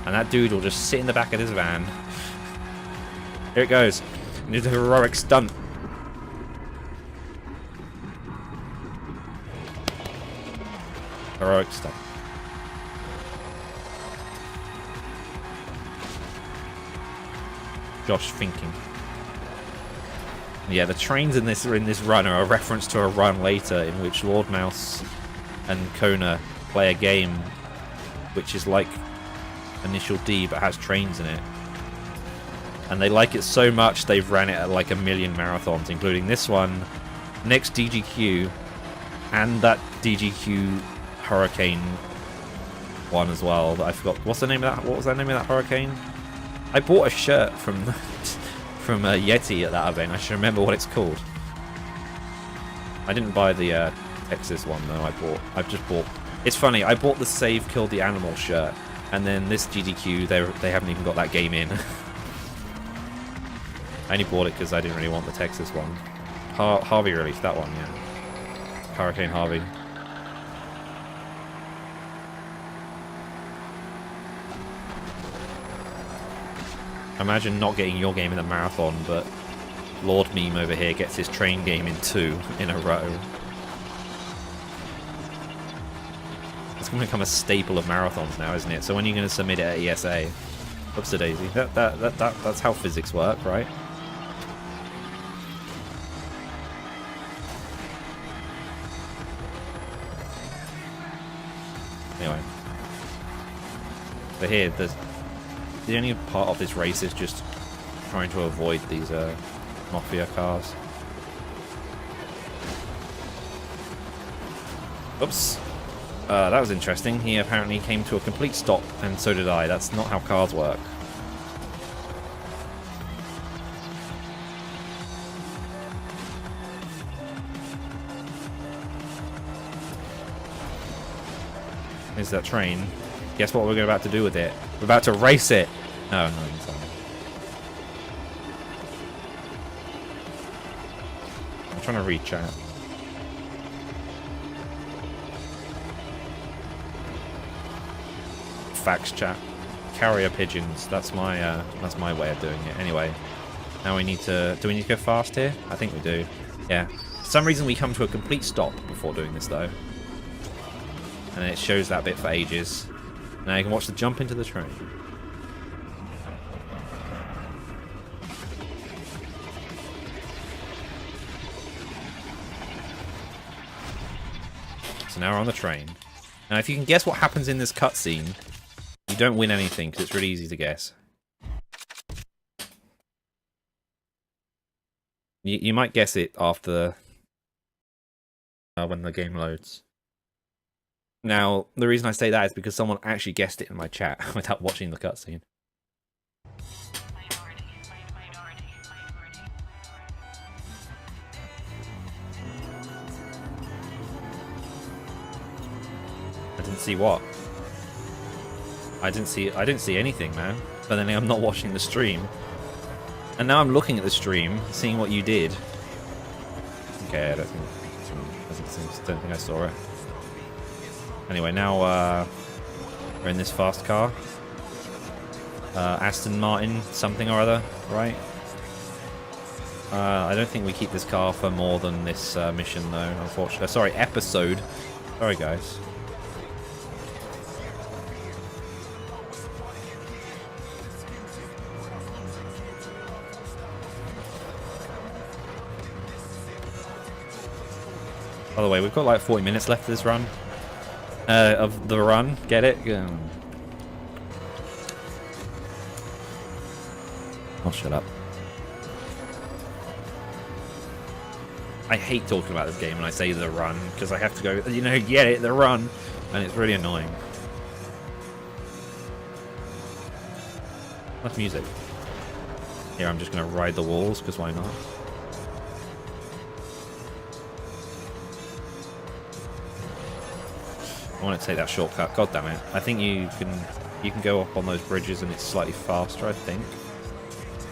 S1: And that dude will just sit in the back of this van. Here it goes. It's a heroic stunt. Heroic stuff. Josh thinking. Yeah, the trains in this run are a reference to a run later in which Lord Mouse and Kona play a game which is like Initial D but has trains in it. And they like it so much they've ran it at like 1 million marathons, including this one, next DGQ, and that DGQ Hurricane one as well that I forgot. What's the name of that? What was the name of that hurricane? I bought a shirt from Yeti at that event. I should remember what it's called. I didn't buy the Texas one though. I've just bought. It's funny. I bought the Save Killed the Animal shirt, and then this GDQ they haven't even got that game in. I only bought it because I didn't really want the Texas one. Harvey released that one, yeah. Hurricane Harvey. Imagine not getting your game in the marathon, but Lord Meme over here gets his train game in 2 in a row. It's going to become a staple of marathons now, isn't it? So when are you going to submit it at ESA? Whoops a daisy. That's how physics work, right? Anyway. But here, the only part of this race is just trying to avoid these mafia cars. Oops. That was interesting. He apparently came to a complete stop, and so did I. That's not how cars work. Here's that train. Guess what we're about to do with it? We're about to race it! No, it's not. I'm trying to read chat. Facts chat. Carrier pigeons. That's my way of doing it. Anyway, now we need to. Do we need to go fast here? I think we do. Yeah. For some reason we come to a complete stop before doing this though, and it shows that bit for ages. Now you can watch the jump into the train. So now we're on the train. Now, if you can guess what happens in this cutscene, you don't win anything because it's really easy to guess. You might guess it after when the game loads. Now, the reason I say that is because someone actually guessed it in my chat without watching the cutscene. I didn't see what? I didn't see anything, man. But then I'm not watching the stream. And now I'm looking at the stream, seeing what you did. Okay, I don't think I saw it. Anyway, now we're in this fast car. Aston Martin something or other, right? I don't think we keep this car for more than this mission though, unfortunately. Sorry, episode. Sorry guys. By the way, we've got like 40 minutes left of this run. Of the run, get it? Oh, shut up. I hate talking about this game when I say the run, because I have to go, you know, get it, the run, and it's really annoying. That's music. Here, I'm just going to ride the walls, because why not? I want to take that shortcut. God damn it! I think you can go up on those bridges and it's slightly faster. I think.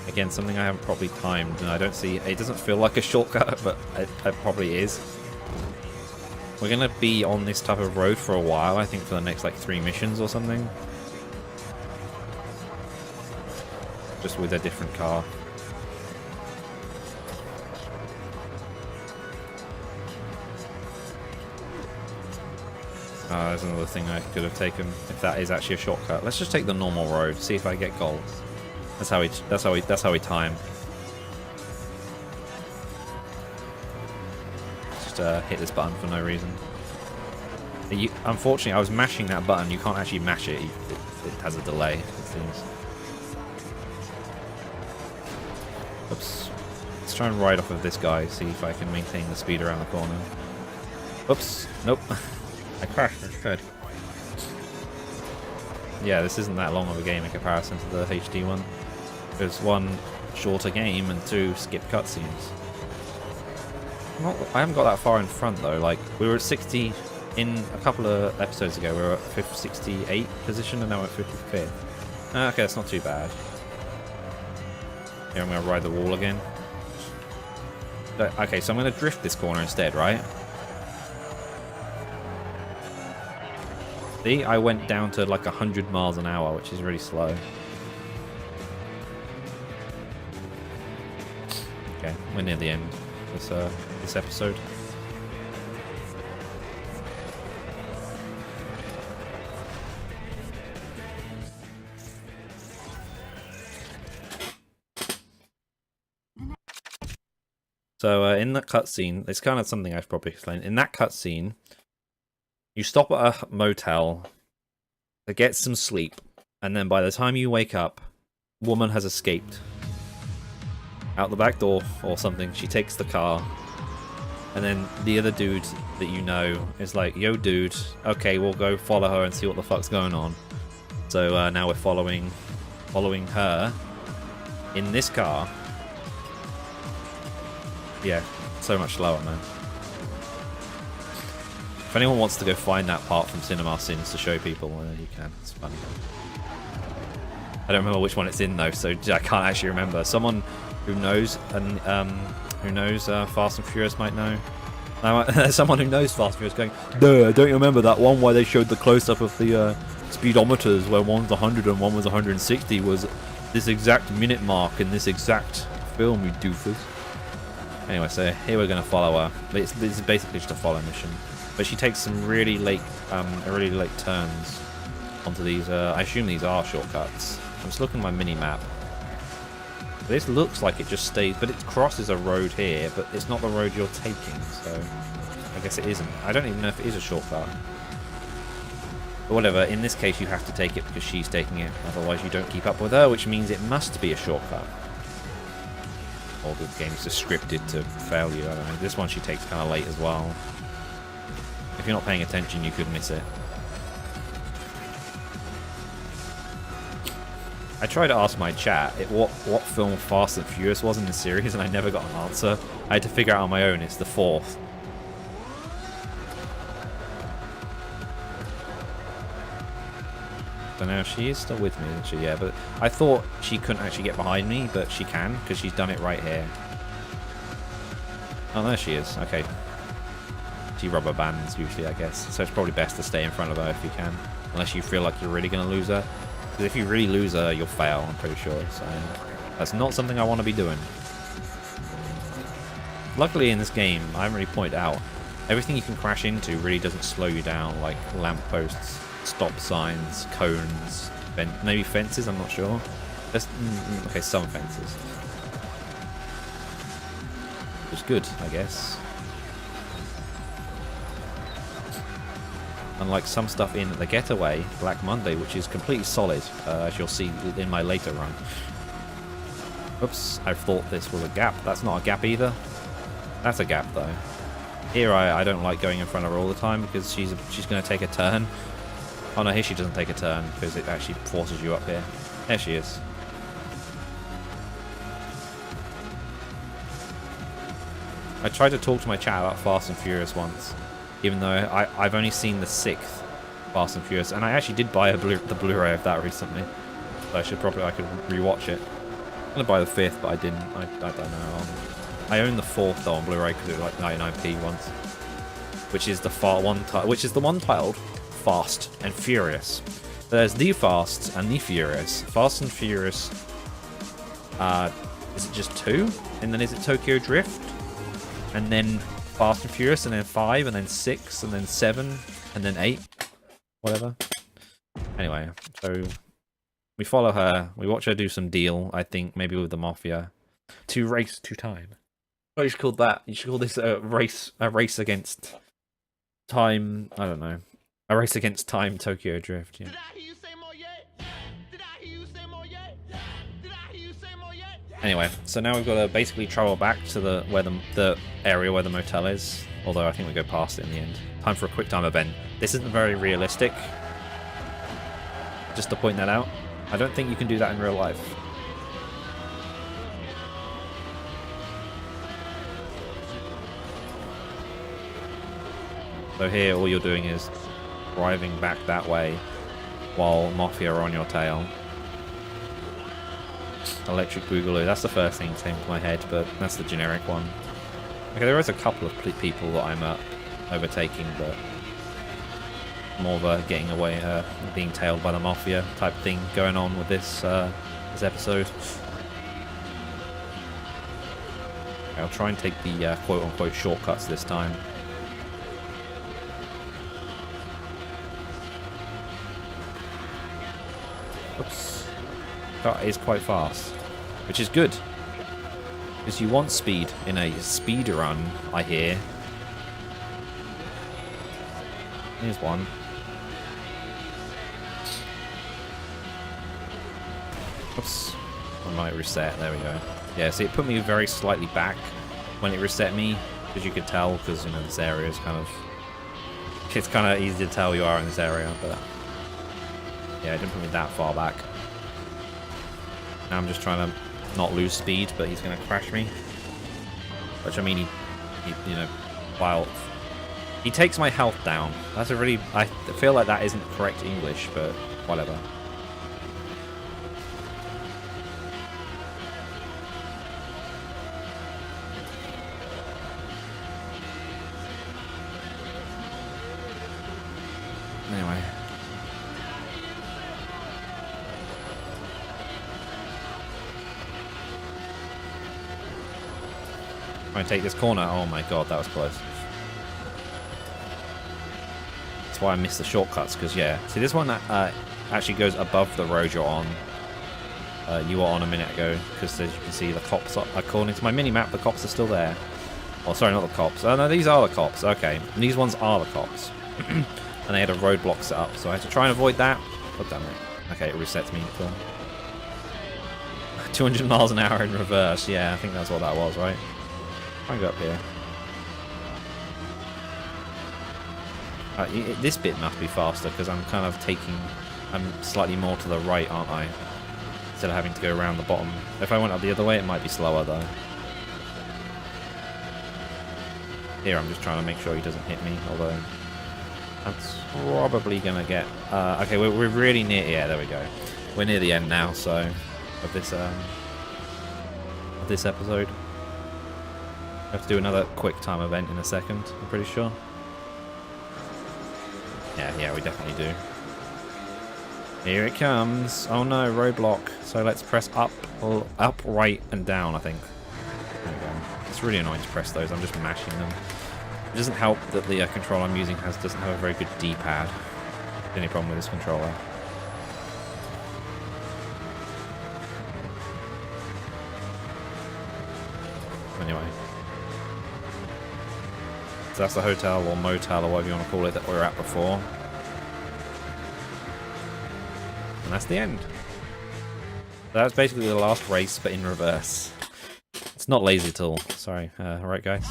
S1: Again, something I haven't properly timed, and I don't see. It doesn't feel like a shortcut, but it probably is. We're gonna be on this type of road for a while. I think for the next like 3 missions or something. Just with a different car. There's another thing I could have taken if that is actually a shortcut. Let's just take the normal road, see if I get gold. That's how we time. Just hit this button for no reason. Unfortunately, I was mashing that button. You can't actually mash it. It has a delay, it seems. Oops. Let's try and ride off of this guy, see if I can maintain the speed around the corner. Oops. Nope. I crashed instead. Yeah, this isn't that long of a game in comparison to the HD one. There's 1, shorter game, and 2, skip cutscenes. I haven't got that far in front though. Like, we were at 60 in a couple of episodes ago. We were at 68 position, and now we're at 55th. Okay, that's not too bad. Here, I'm going to ride the wall again. Okay, so I'm going to drift this corner instead, right? See, I went down to like 100 miles an hour, which is really slow. Okay, we're near the end of this episode. So in that cutscene, it's kind of something I've probably explained. In that cutscene, you stop at a motel to get some sleep, and then by the time you wake up, woman has escaped out the back door or something. She takes the car, and then the other dude that you know is like, "Yo, dude, okay, we'll go follow her and see what the fuck's going on." So now we're following her in this car. Yeah, so much slower, man. If anyone wants to go find that part from Cinema Sins to show people, well, you can. It's funny. I don't remember which one it's in though, so I can't actually remember. Someone who knows and who knows Fast and Furious might know. Someone who knows Fast and Furious going, "Duh, don't you remember that one where they showed the close-up of the speedometers where one's 100 and one was 160 was this exact minute mark in this exact film, you doofus." Anyway, so here we're going to follow her. This is basically just a follow mission. But she takes some really late turns onto these. I assume these are shortcuts. I'm just looking at my mini-map. This looks like it just stays, but it crosses a road here, but it's not the road you're taking, so I guess it isn't. I don't even know if it is a shortcut. But whatever, in this case you have to take it because she's taking it. Otherwise you don't keep up with her, which means it must be a shortcut. Or the game's just scripted to fail you, I don't know. This one she takes kind of late as well. If you're not paying attention, you could miss it. I tried to ask my chat what film Fast and Furious was in the series, and I never got an answer. I had to figure out on my own. It's the 4th. Don't know if she is still with me, isn't she? Yeah, but I thought she couldn't actually get behind me, but she can, because she's done it right here. Oh, there she is. Okay. She rubber bands usually, I guess. So it's probably best to stay in front of her if you can. Unless you feel like you're really going to lose her. Because if you really lose her, you'll fail, I'm pretty sure. So that's not something I want to be doing. Luckily in this game, I haven't really pointed out, everything you can crash into really doesn't slow you down, like lampposts, stop signs, cones, maybe fences, I'm not sure. Okay, some fences. Which is good, I guess. Unlike some stuff in The Getaway, Black Monday, which is completely solid, as you'll see in my later run. Oops, I thought this was a gap. That's not a gap either. That's a gap though. Here I don't like going in front of her all the time because she's going to take a turn. Oh no, here she doesn't take a turn because it actually forces you up here. There she is. I tried to talk to my chat about Fast and Furious once, even though I've only seen the 6th Fast and Furious, and I actually did buy the Blu-ray of that recently, so I could rewatch it. I'm gonna buy the 5th, but I didn't. I don't know. I own the 4th though on Blu-ray because it was like 99p once, which is the one titled Fast and Furious. There's the Fast and the Furious. Fast and Furious. Is it just 2? And then is it Tokyo Drift? And then Fast and Furious, and then 5, and then 6, and then 7, and then 8. Whatever. Anyway, so we follow her. We watch her do some deal, I think, maybe with the Mafia. To race to time. What you should call that? You should call this a race against time. I don't know. A race against time Tokyo Drift. Yeah. Anyway, so now we've got to basically travel back to the area where the motel is. Although I think we go past it in the end. Time for a quick time event. This isn't very realistic. Just to point that out. I don't think you can do that in real life. So here all you're doing is driving back that way while Mafia are on your tail. Electric Boogaloo, that's the first thing that came to my head, but that's the generic one. Okay, there is a couple of people that I'm overtaking, but more of a getting away, being tailed by the Mafia type thing going on with this episode. Okay, I'll try and take the quote-unquote shortcuts this time. Oops. That is quite fast, which is good. Because you want speed in a speed run, I hear. Here's one. Oops. I might reset, there we go. Yeah, see, it put me very slightly back when it reset me, as you could tell, because, you know, this area is kind of... It's kind of easy to tell you are in this area, but... Yeah, it didn't put me that far back. Now I'm just trying to not lose speed, but he's going to crash me. Which, I mean, he you know, while... He takes my health down. That's a really... I feel like that isn't correct English, but whatever. Anyway. Try and take this corner. Oh my god, that was close. That's why I missed the shortcuts, because yeah. See, this one actually goes above the road you're on. You were on a minute ago, because as you can see, the cops are, according to my mini-map, the cops are still there. Oh, sorry, not the cops. Oh, no, these are the cops. Okay. And these ones are the cops. And they had a roadblock set up, so I had to try and avoid that. God damn it. Okay, it resets me. Cool. 200 miles an hour in reverse. Yeah, I think that's what that was, right? Try and go up here. This bit must be faster because I'm kind of taking... I'm slightly more to the right, aren't I? Instead of having to go around the bottom. If I went up the other way, it might be slower, though. Here, I'm just trying to make sure he doesn't hit me, although... That's probably going to get... okay, we're really near... Yeah, there we go. We're near the end now, so... Of this episode. I have to do another quick time event in a second, I'm pretty sure. Yeah, we definitely do. Here it comes. Oh no, roadblock. So let's press up, right, and down, I think. There we go. It's really annoying to press those. I'm just mashing them. It doesn't help that the controller I'm using doesn't have a very good D-pad. The only problem with this controller. Anyway. So that's the hotel or motel or whatever you want to call it that we were at before. And that's the end. That's basically the last race, but in reverse. It's not lazy at all. Sorry. Alright, guys.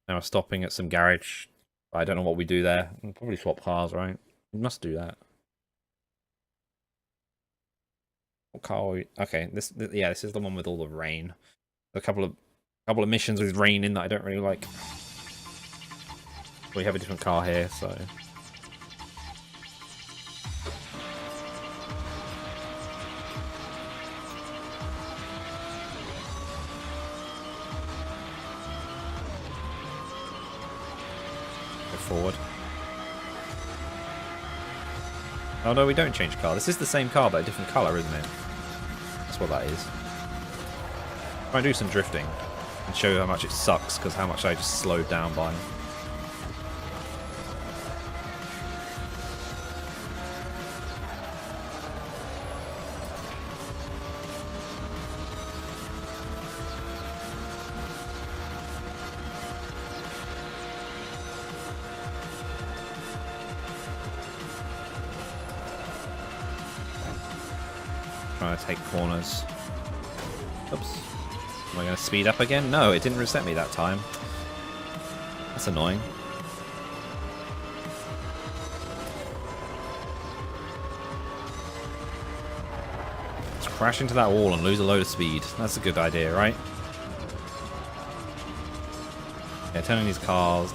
S1: Now we're stopping at some garage. I don't know what we do there. We'll probably swap cars, right? We must do that. What car are we... Okay, this is the one with all the rain. A couple of missions with rain in that I don't really like. We have a different car here, so... Go forward. Oh no, we don't change car. This is the same car, but a different colour, isn't it? That's what that is. Try and do some drifting and show you how much it sucks, because how much I just slowed down by. Trying to take corners. Oops. Am I going to speed up again? No, it didn't reset me that time. That's annoying. Let's crash into that wall and lose a load of speed. That's a good idea, right? Yeah, turning these cars,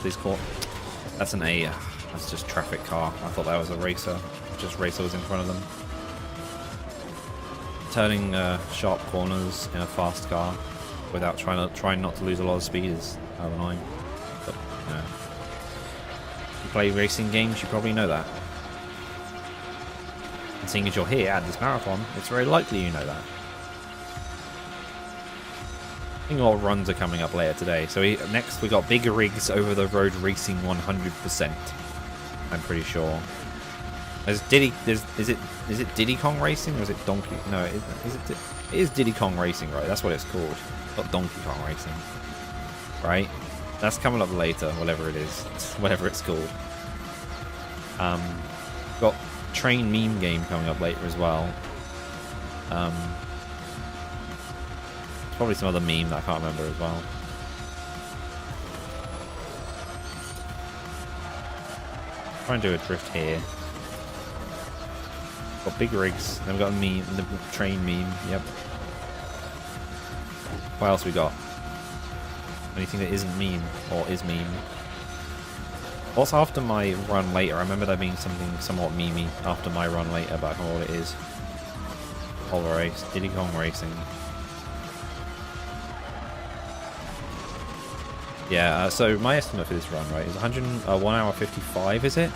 S1: that's an A. That's just traffic car. I thought that was a racer. Just racer was in front of them. Turning sharp corners in a fast car without trying not to lose a lot of speed is kind of annoying. But you know, if you play racing games, you probably know that. And seeing as you're here at this marathon, it's very likely you know that. I think a lot of runs are coming up later today. So next we got bigger rigs over the road racing 100%. I'm pretty sure. Is it Diddy Kong Racing or is it Donkey? No, it is Diddy Kong Racing, right? That's what it's called. Not Donkey Kong Racing, right? That's coming up later, whatever it is, whatever it's called. Got Train Meme Game coming up later as well. Probably some other meme that I can't remember as well. Try and do a drift here. Got big rigs, then we've got a meme, the train meme, yep. What else we got? Anything that isn't meme, or is meme? What's after my run later? I remember there being something somewhat memey after my run later, but I don't know what it is. Whole race, Diddy Kong Racing. Yeah, so my estimate for this run, right, is 1 hour 55, is it?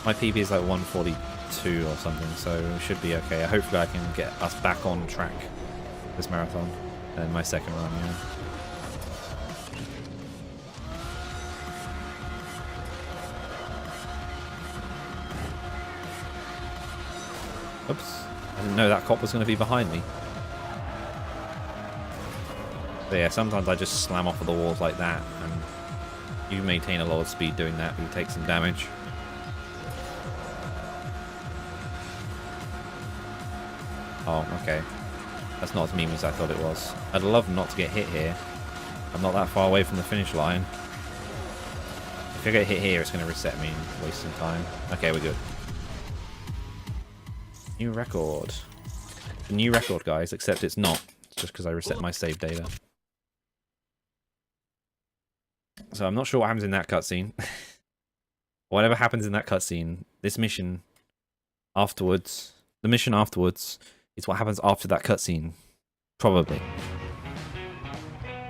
S1: My PB is like 142 or something, so it should be okay. Hopefully I can get us back on track this marathon. And my second run, yeah. Oops. I didn't know that cop was going to be behind me. So yeah, sometimes I just slam off of the walls like that, and you maintain a lot of speed doing that, but you take some damage. Oh, okay. That's not as meme as I thought it was. I'd love not to get hit here. I'm not that far away from the finish line. If I get hit here, it's going to reset me and waste some time. Okay, we're good. New record. A new record, guys, except it's not. It's just because I reset my save data. So I'm not sure what happens in that cutscene. Whatever happens in that cutscene, this mission afterwards, the mission afterwards is what happens after that cutscene. Probably.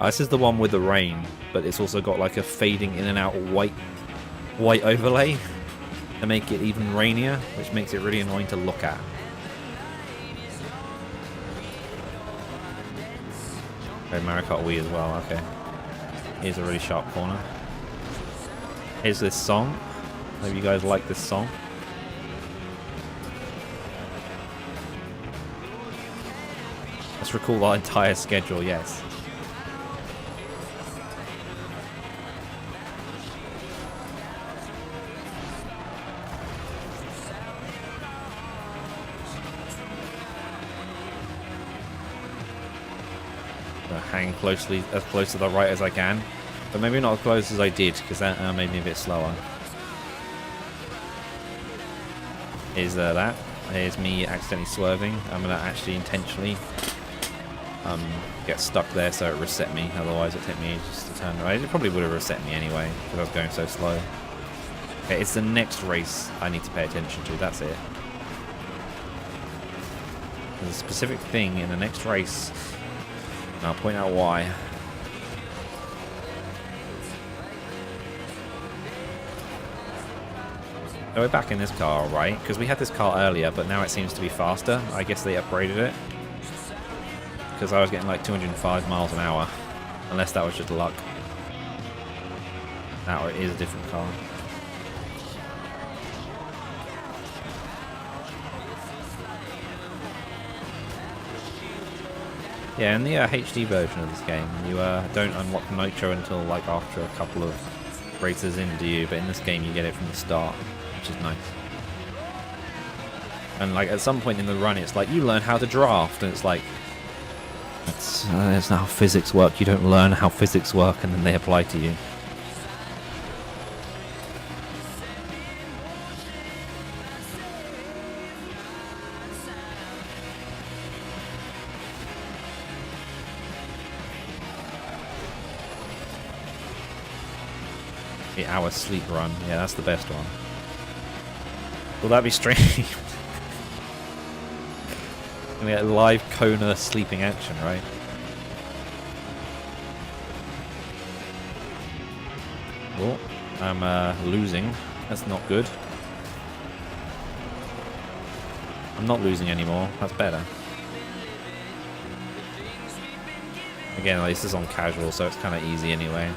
S1: This is the one with the rain, but it's also got like a fading in and out white overlay to make it even rainier, which makes it really annoying to look at. Okay, Mario Kart Wii as well, okay. Here's a really sharp corner. Here's this song. Hope you guys like this song. Let's recall our entire schedule, yes. Hang closely, as close to the right as I can, but maybe not as close as I did, because that made me a bit slower. Here's that. Here's me accidentally swerving. I'm gonna actually intentionally get stuck there so it reset me. Otherwise, it'd take me ages to turn right. It probably would have reset me anyway because I was going so slow. Okay, it's the next race I need to pay attention to. That's it. There's a specific thing in the next race. And I'll point out why. So we're back in this car, right? Because we had this car earlier, but now it seems to be faster. I guess they upgraded it. Because I was getting like 205 miles an hour. Unless that was just luck. That or it is a different car. Yeah, in the HD version of this game, you don't unlock Nitro until like after a couple of races in, do you? But in this game, you get it from the start, which is nice. And like at some point in the run, it's like you learn how to draft, and it's like that's not how physics work. You don't learn how physics work, and then they apply to you. Hour sleep run. Yeah, that's the best one. Will that be streamed? We get live Kona sleeping action, right? Oh, I'm losing. That's not good. I'm not losing anymore. That's better. Again, like, this is on casual, so it's kind of easy anyway.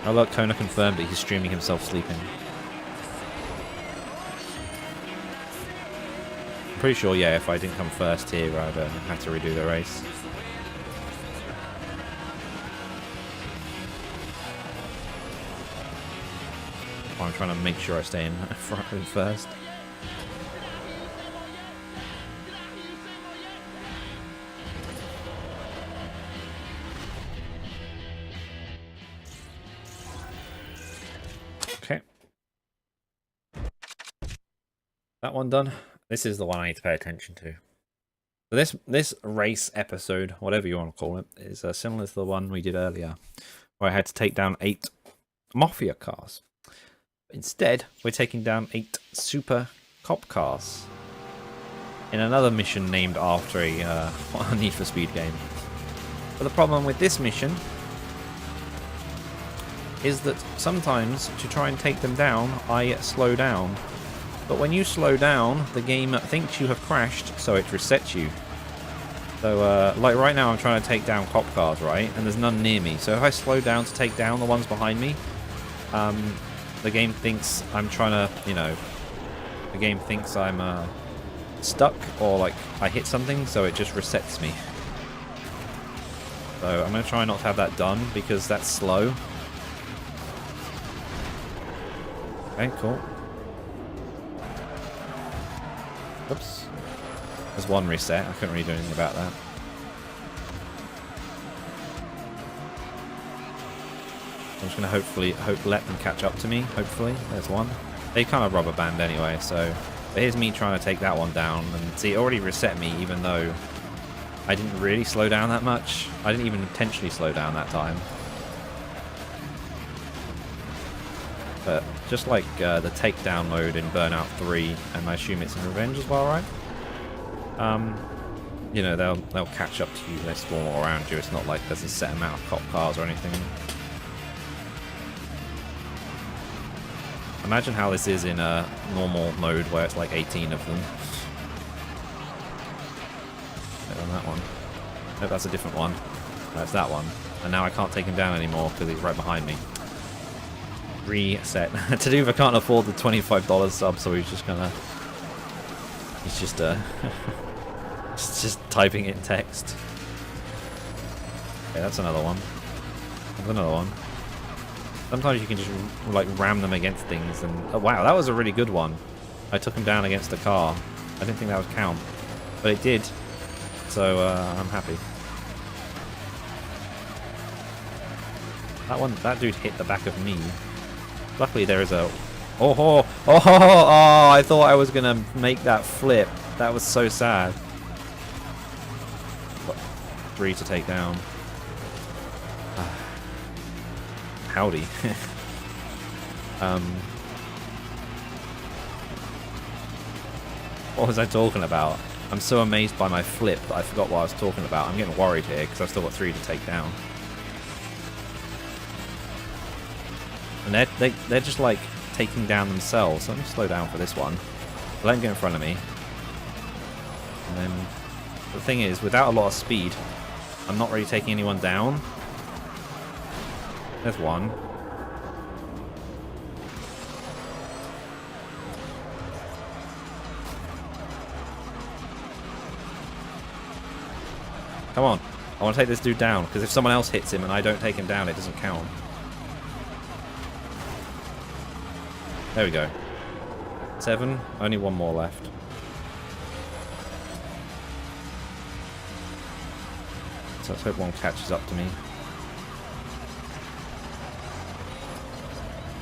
S1: Oh look, Kona confirmed that he's streaming himself sleeping. I'm pretty sure, yeah, if I didn't come first here, I'd have to redo the race. Oh, I'm trying to make sure I stay in front first. That one done. This is the one I need to pay attention to. So this race episode, whatever you want to call it, is similar to the one we did earlier, where I had to take down 8 mafia cars. Instead, we're taking down 8 super cop cars in another mission named after a Need for Speed game. But the problem with this mission is that sometimes to try and take them down, I slow down. But when you slow down, the game thinks you have crashed, so it resets you. So, like right now I'm trying to take down cop cars, right? And there's none near me. So if I slow down to take down the ones behind me, the game thinks I'm trying to, you know, the game thinks I'm stuck or like I hit something, so it just resets me. So I'm going to try not to have that done because that's slow. Okay, cool. Oops. There's one reset. I couldn't really do anything about that. I'm just going to let them catch up to me, hopefully. There's one. They kind of rubber band anyway, so... But here's me trying to take that one down. And see, it already reset me, even though I didn't really slow down that much. I didn't even intentionally slow down that time. But just like the takedown mode in Burnout 3, and I assume it's in Revenge as well, right? You know, they'll catch up to you, they swarm all around you. It's not like there's a set amount of cop cars or anything. Imagine how this is in a normal mode where it's like 18 of them. On that one. No, that's a different one. That's that one. And now I can't take him down anymore because he's right behind me. Reset. Taduva can't afford the $25 sub, so he's just gonna... He's just just typing it in text. Okay, that's another one. That's another one. Sometimes you can just like ram them against things and... Oh, wow, that was a really good one. I took him down against a car. I didn't think that would count. But it did. So, I'm happy. That dude hit the back of me. Luckily there is a... Oh, I thought I was gonna make that flip. That was so sad. 3 to take down. Howdy. What was I talking about? I'm so amazed by my flip that I forgot what I was talking about. I'm getting worried here because I've still got 3 to take down. And they're just like taking down themselves. So I'm going to slow down for this one. Let him get in front of me. And then the thing is, without a lot of speed, I'm not really taking anyone down. There's one. Come on. I want to take this dude down, because if someone else hits him and I don't take him down, it doesn't count. There we go. 7. Only one more left. So let's hope one catches up to me.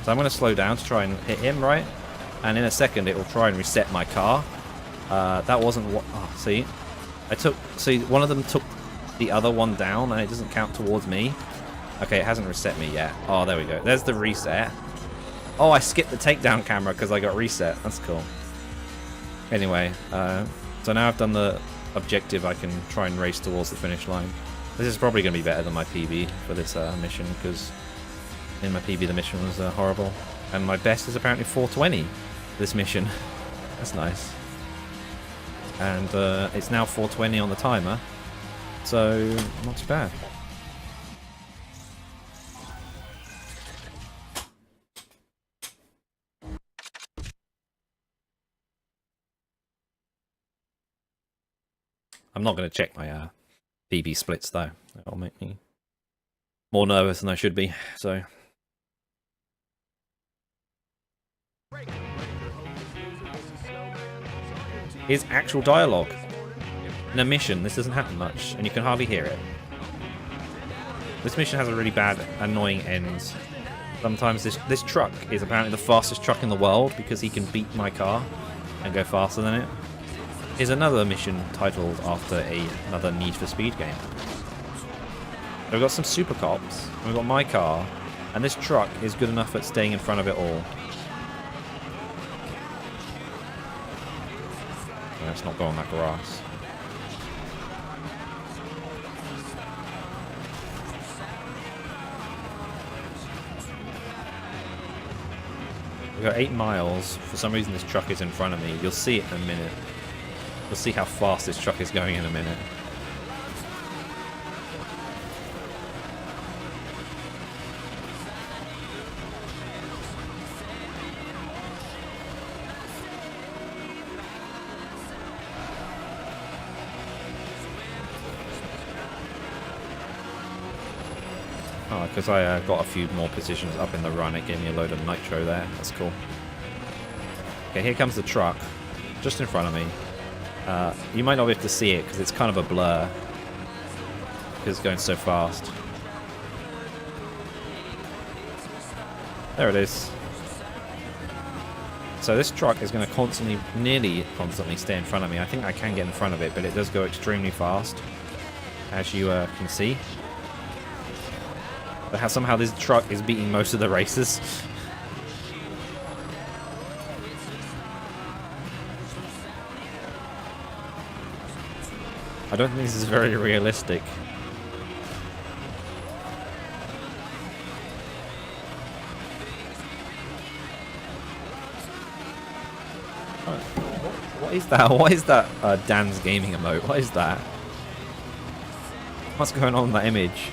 S1: So I'm going to slow down to try and hit him, right? And in a second it will try and reset my car. That wasn't what... Oh, see? See, one of them took the other one down and it doesn't count towards me. Okay, it hasn't reset me yet. Oh, there we go. There's the reset. Oh, I skipped the takedown camera because I got reset. That's cool. Anyway, so now I've done the objective, I can try and race towards the finish line. This is probably going to be better than my PB for this mission, because in my PB the mission was horrible. And my best is apparently 420 this mission. That's nice. And it's now 420 on the timer, so not too bad. I'm not going to check my PB splits though. That'll make me more nervous than I should be. So. Here's actual dialogue. In a mission, this doesn't happen much, and you can hardly hear it. This mission has a really bad, annoying end. Sometimes this truck is apparently the fastest truck in the world because he can beat my car and go faster than it. Here's another mission titled after another Need for Speed game. We've got some super cops, and we've got my car, and this truck is good enough at staying in front of it all. Let's not go on that grass. We've got 8 miles. For some reason this truck is in front of me. You'll see it in a minute. You'll see how fast this truck is going in a minute. Because I got a few more positions up in the run, it gave me a load of nitro there. That's cool. Okay, here comes the truck, just in front of me. You might not be able to see it because it's kind of a blur, because it's going so fast. There it is. So this truck is going to nearly constantly stay in front of me. I think I can get in front of it, but it does go extremely fast, as you can see. But how somehow this truck is beating most of the races. I don't think this is very realistic. What is that? What is that Dan's gaming emote? What is that? What's going on with that image?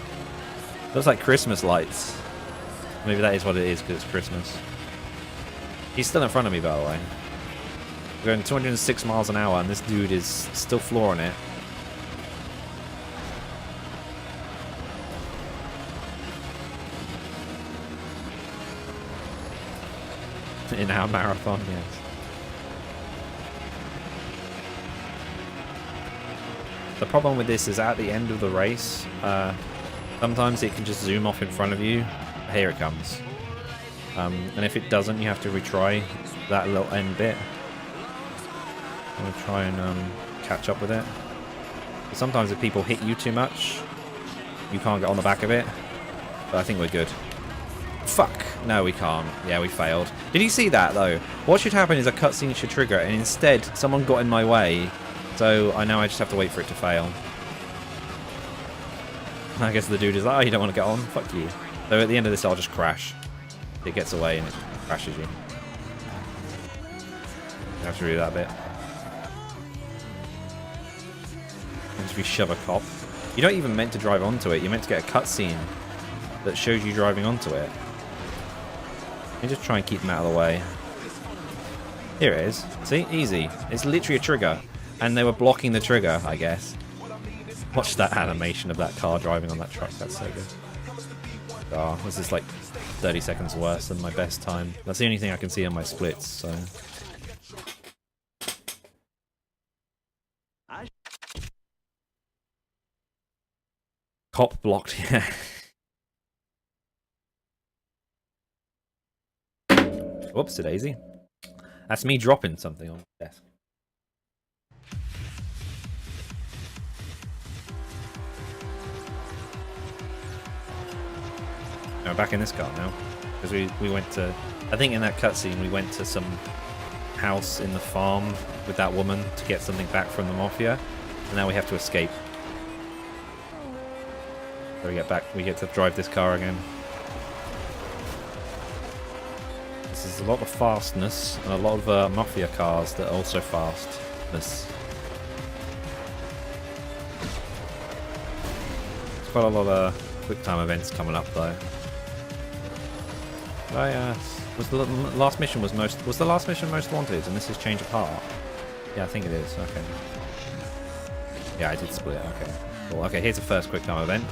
S1: Looks like Christmas lights. Maybe that is what it is because it's Christmas. He's still in front of me, by the way. We're going 206 miles an hour and this dude is still flooring it. In our marathon, yes. The problem with this is at the end of the race, sometimes it can just zoom off in front of you. Here it comes. And if it doesn't, you have to retry that little end bit. I'm going to try and catch up with it. But sometimes if people hit you too much, you can't get on the back of it. But I think we're good. Fuck! No, we can't. Yeah, we failed. Did you see that, though? What should happen is a cutscene should trigger, and instead, someone got in my way, so I just have to wait for it to fail. I guess the dude is like, oh, you don't want to get on? Fuck you. So at the end of this, I'll just crash. It gets away, and it crashes you. You have to do that bit. Once we shove a cop. You don't even meant to drive onto it, you're meant to get a cutscene that shows you driving onto it. You just try and keep them out of the way. Here it is. See? Easy. It's literally a trigger. And they were blocking the trigger, I guess. Watch that animation of that car driving on that truck. That's so good. Oh, this is like 30 seconds worse than my best time. That's the only thing I can see on my splits, so... Cop blocked, yeah. Whoops, daisy. That's me dropping something on my desk. We're back in this car now. Because we went to... I think in that cutscene we went to some house in the farm with that woman to get something back from the Mafia. And now we have to escape. So we get back, we get to drive this car again. This is a lot of fastness and a lot of Mafia cars that are also fastness. There's quite a lot of quick time events coming up though. Was the last mission most wanted, and this is change of heart? Yeah, I think it is. Okay. Yeah, I did split. Okay. Cool. Okay, here's the first quick time event.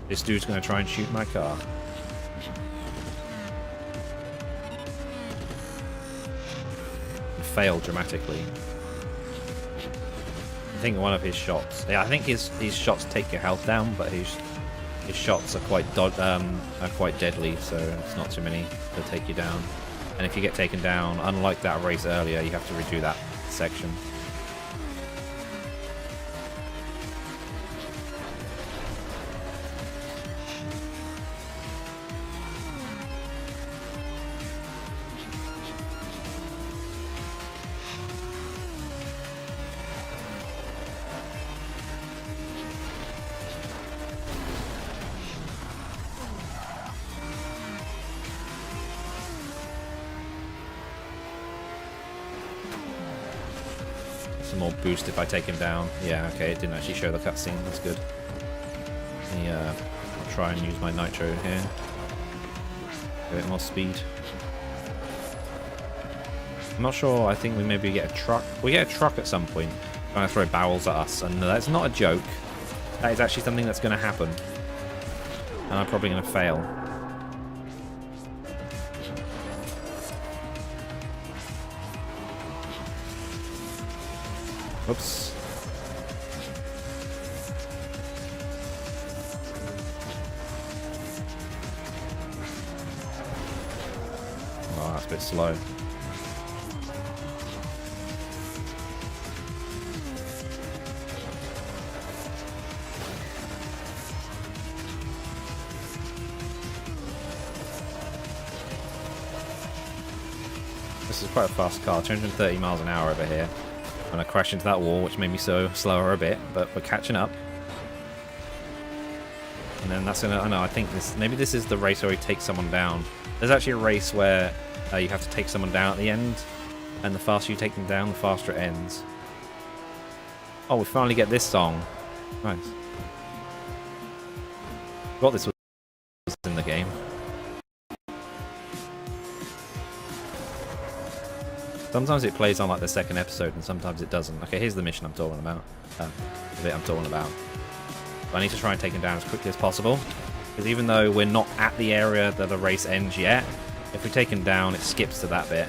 S1: This dude's going to try and shoot my car. And failed dramatically. I think one of his shots... Yeah, I think his shots take your health down, but his shots are quite deadly, so it's not too many to take you down. And if you get taken down, unlike that race earlier, you have to redo that section. More boost if I take him down. Yeah, okay, it didn't actually show the cutscene. That's good. I'll try and use my nitro here. Get a bit more speed. I'm not sure. I think we maybe get a truck. We get a truck at some point trying to throw barrels at us, and that's not a joke. That is actually something that's going to happen. And I'm probably going to fail. Oops. Oh, that's a bit slow. This is quite a fast car, 230 miles an hour over here. And I crashed into that wall, which made me so slower a bit, but we're catching up. And then that's gonna, I know, I think this, maybe this is the race where we take someone down. There's actually a race where you have to take someone down at the end, and the faster you take them down, the faster it ends. Oh, we finally get this song. Nice. Forgot this was in the game. Sometimes it plays on like the second episode and sometimes it doesn't. Okay, here's the mission I'm talking about. The bit I'm talking about. But I need to try and take him down as quickly as possible. Because even though we're not at the area that the race ends yet, if we take him down, it skips to that bit.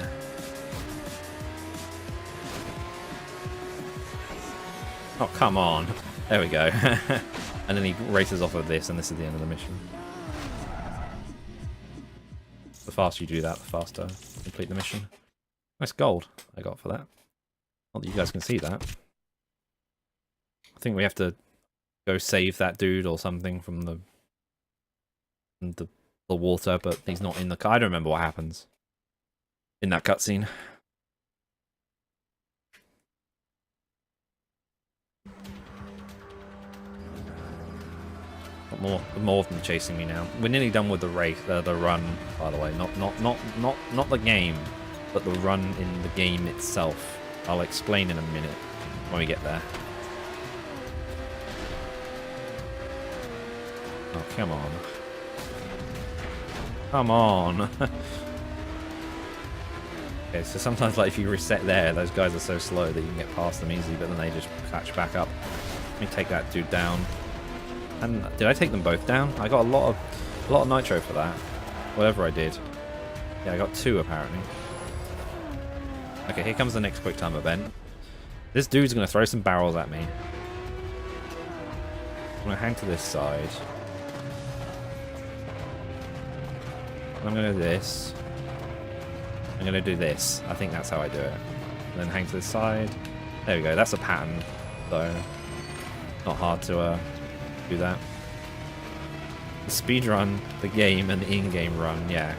S1: Oh, come on. There we go. And then he races off of this and this is the end of the mission. The faster you do that, the faster you complete the mission. Nice gold I got for that. Not that you guys can see that. I think we have to go save that dude or something from the water, but he's not in the car. I don't remember what happens in that cutscene. More of them chasing me now. We're nearly done with the race, the run, by the way. Not the game. But the run in the game itself. I'll explain in a minute when we get there. Oh, come on. Come on. Okay, so sometimes like if you reset there, those guys are so slow that you can get past them easy, but then they just catch back up. Let me take that dude down. And did I take them both down? I got a lot of nitro for that. Whatever I did. Yeah, I got 2 apparently. Okay, here comes the next quick time event. This dude's going to throw some barrels at me. I'm going to hang to this side. And I'm going to do this. I'm going to do this. I think that's how I do it. And then hang to this side. There we go. That's a pattern. So, not hard to do that. The speed run, the game, and the in-game run, yeah.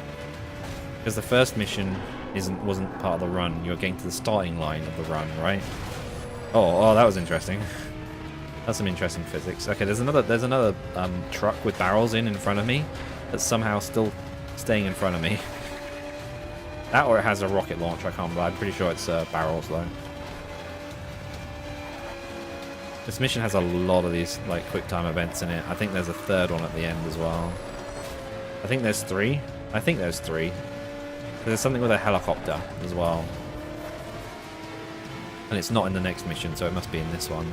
S1: Because the first mission wasn't part of the run. You're getting to the starting line of the run, right? Oh, that was interesting. That's some interesting physics. Okay, there's another truck with barrels in front of me that's somehow still staying in front of me. That or it has a rocket launch. I can't remember. I'm pretty sure it's barrels though. This mission has a lot of these like quick time events in it. I think there's a third one at the end as well. I think there's 3. I think there's 3. There's something with a helicopter as well. And it's not in the next mission, so it must be in this one.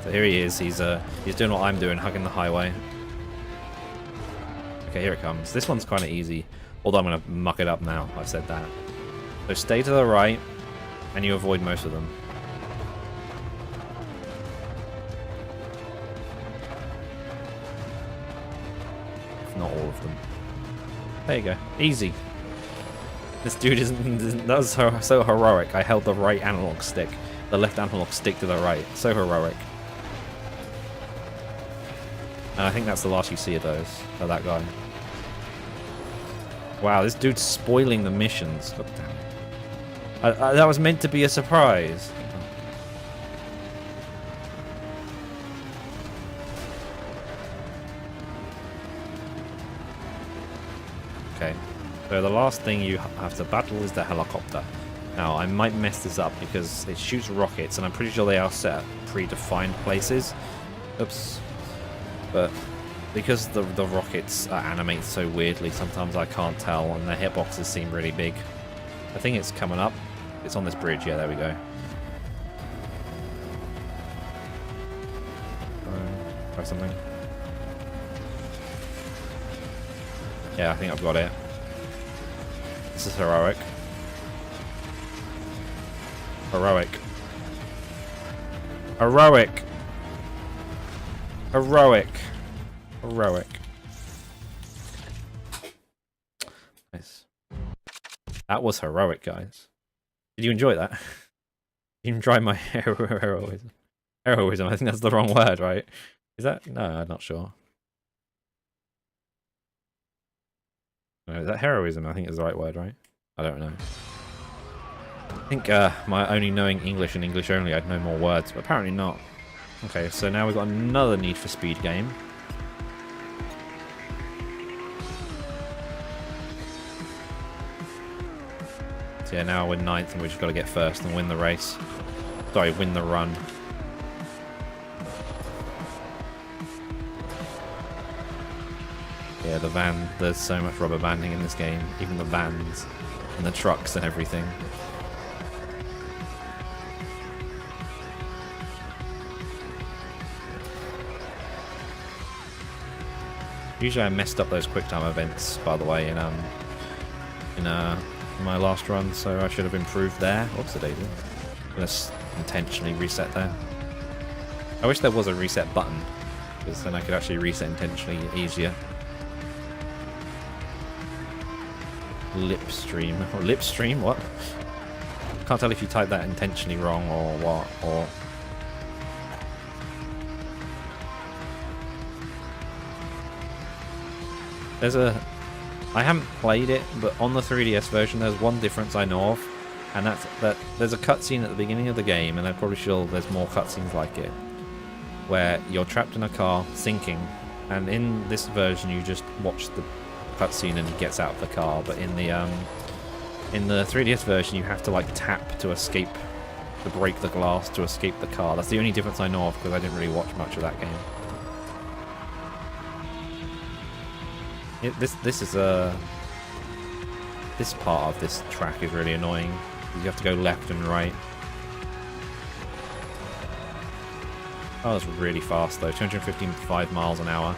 S1: So here he is. He's doing what I'm doing, hugging the highway. Okay, here it comes. This one's kind of easy, although I'm going to muck it up now. I've said that. So stay to the right, and you avoid most of them. If not all of them. There you go. Easy. This dude isn't that was so heroic. I held the right analog stick. The left analog stick to the right. So heroic. And I think that's the last you see of those. Of that guy. Wow, this dude's spoiling the missions. God damn it. That was meant to be a surprise. Okay, so the last thing you have to battle is the helicopter. Now, I might mess this up because it shoots rockets, and I'm pretty sure they are set at predefined places. Oops. But because the rockets animate so weirdly, sometimes I can't tell, and the hitboxes seem really big. I think it's coming up. It's on this bridge. Yeah, there we go. Try something. Yeah, I think I've got it. This is heroic. Heroic. Heroic. Heroic. Heroic. Nice. That was heroic, guys. Did you enjoy that? You enjoy my heroism. Heroism, I think that's the wrong word, right? Is that? No, I'm not sure. No, is that heroism? I think is the right word, right? I don't know. I think my only knowing English and English only, I'd know more words, but apparently not. Okay, so now we've got another Need for Speed game. So yeah, now we're 9th and we've just got to get first and win the race. Sorry, win the run. Yeah, the van, there's so much rubber banding in this game. Even the vans and the trucks and everything. Usually I messed up those quick time events, by the way, in my last run, so I should have improved there. What's the daisy? Let's intentionally reset there. I wish there was a reset button, because then I could actually reset intentionally easier. Lipstream. Or lipstream? What? Can't tell if you type that intentionally wrong or what, or... There's a... I haven't played it, but on the 3DS version there's one difference I know of, and that's that there's a cutscene at the beginning of the game, and I'm probably sure there's more cutscenes like it, where you're trapped in a car sinking, and in this version you just watch the cutscene and he gets out of the car, but in the 3DS version you have to like tap to escape, to break the glass to escape the car. That's the only difference I know of, because I didn't really watch much of that game. This is a... This part of this track is really annoying. You have to go left and right. Oh, that's really fast though. 255 miles an hour.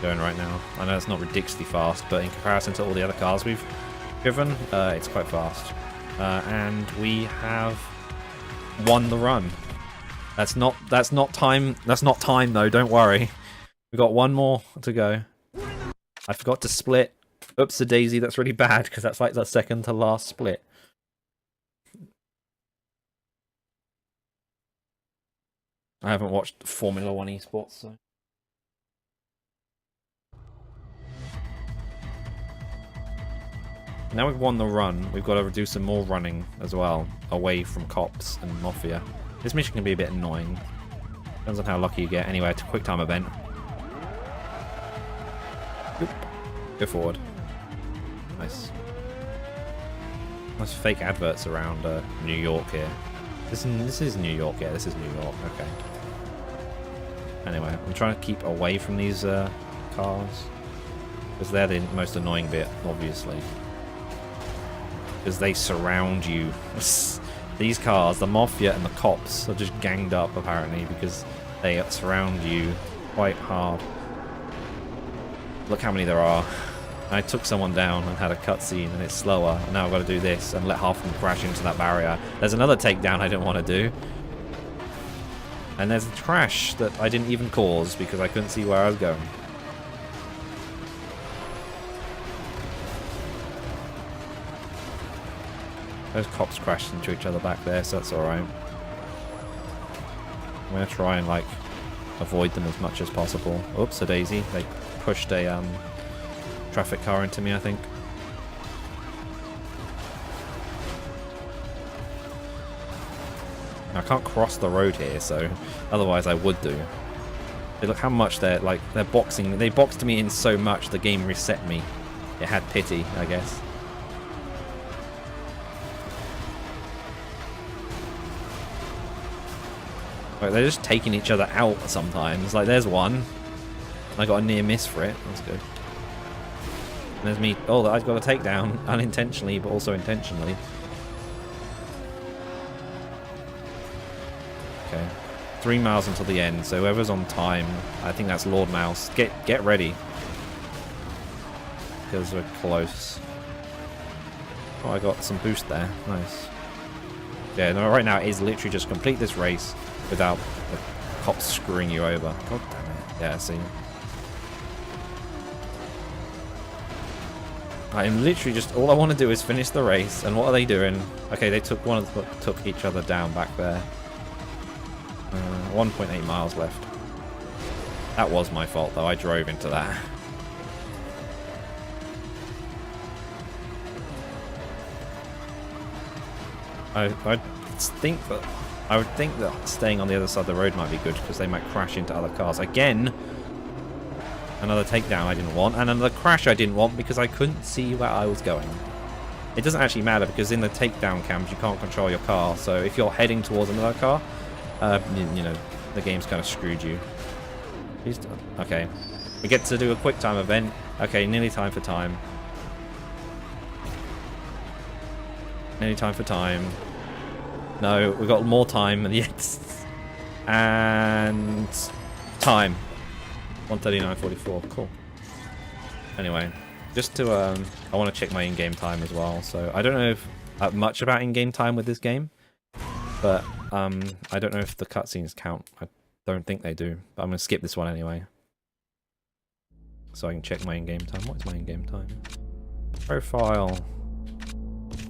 S1: Going right now. I know it's not ridiculously fast, but in comparison to all the other cars we've driven, it's quite fast. And we have won the run. That's not time. That's not time though. Don't worry. We've got one more to go. I forgot to split. Oops, a daisy. That's really bad because that's like the second to last split. I haven't watched Formula 1 esports, so. Now we've won the run, we've got to do some more running as well, away from cops and mafia. This mission can be a bit annoying. Depends on how lucky you get. Anyway, it's a quick time event. Oop. Go forward. Nice. Nice fake adverts around New York here. This is New York, yeah, this is New York, okay. Anyway, I'm trying to keep away from these cars, because they're the most annoying bit, obviously. Because they surround you. These cars, the mafia and the cops, are just ganged up apparently, because they surround you quite hard. Look how many there are. I took someone down and had a cutscene and it's slower, and now I've got to do this and let half of them crash into that barrier. There's another takedown I didn't want to do. And there's a crash that I didn't even cause because I couldn't see where I was going. Those cops crashed into each other back there, so that's alright. I'm going to try and like avoid them as much as possible. Oops, a daisy. They pushed a traffic car into me, I think. I can't cross the road here, so otherwise I would do. But look how much they're boxing. They boxed me in so much the game reset me. It had pity, I guess. Like, they're just taking each other out sometimes. Like, there's one. I got a near miss for it. That's good. And there's me. Oh, I've got a takedown unintentionally, but also intentionally. Okay. 3 miles until the end. So whoever's on time, I think that's Lord Mouse. Get ready. because we're close. Oh, I got some boost there. Nice. Yeah, no, right now it is literally just complete this race without the cops screwing you over. God damn it. Yeah, see. I'm literally just, all I want to do is finish the race, and what are they doing? Okay, they took each other down back there. 1.8 miles left. That was my fault though, I drove into that. I would think that staying on the other side of the road might be good because they might crash into other cars. Again, another takedown I didn't want, and another crash I didn't want because I couldn't see where I was going. It doesn't actually matter because in the takedown cams you can't control your car, so if you're heading towards another car, you know, the game's kind of screwed you. Okay, we get to do a quick time event. Okay, nearly time for time. Nearly time for time. No, we've got more time at the end. And time. 1:39:44. Cool. Anyway, just to I want to check my in-game time as well. So I don't know if much about in-game time with this game, but I don't know if the cutscenes count. I don't think they do, but I'm gonna skip this one anyway, so I can check my in-game time. What is my in-game time? Profile.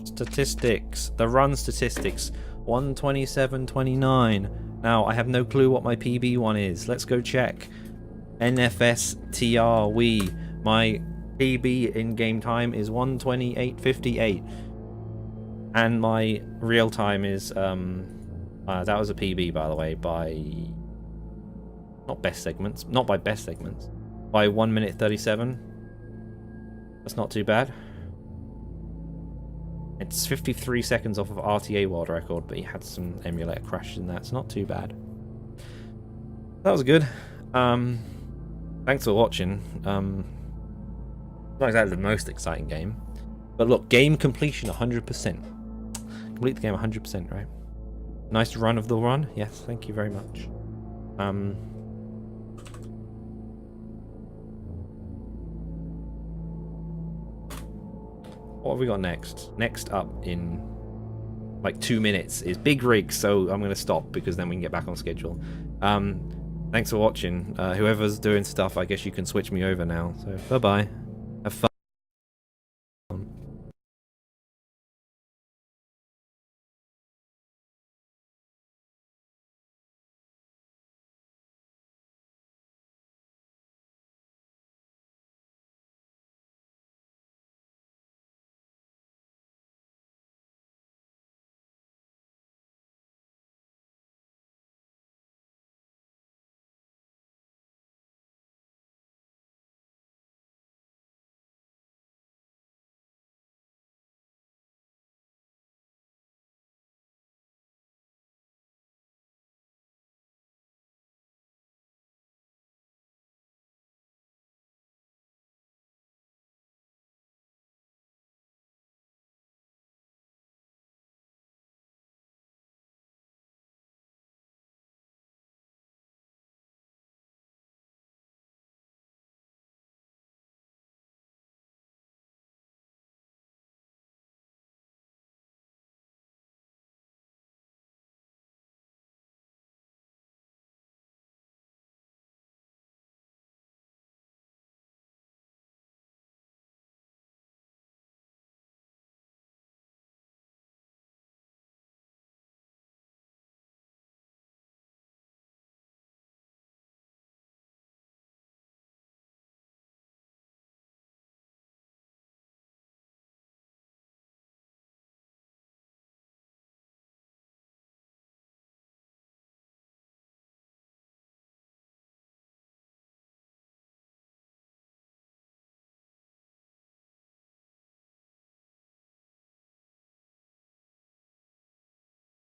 S1: Statistics. The run statistics. 1:27:29. Now I have no clue what my PB one is. Let's go check. NFSTR Wii. My PB in game time is 1:28:58, and my real time is that was a PB by the way, by not best segments, not by best segments, by 1:37. That's not too bad. It's 53 seconds off of RTA world record, but he had some emulator crashes in that. It's not too bad. That was good. Thanks for watching. Not exactly the most exciting game, but look, game completion 100%. Complete the game 100%, right? Nice run of the run. Yes, thank you very much. What have we got next? Next up in like 2 minutes is Big Rig, so I'm going to stop because then we can get back on schedule. Thanks for watching. Whoever's doing stuff, I guess you can switch me over now. So bye-bye.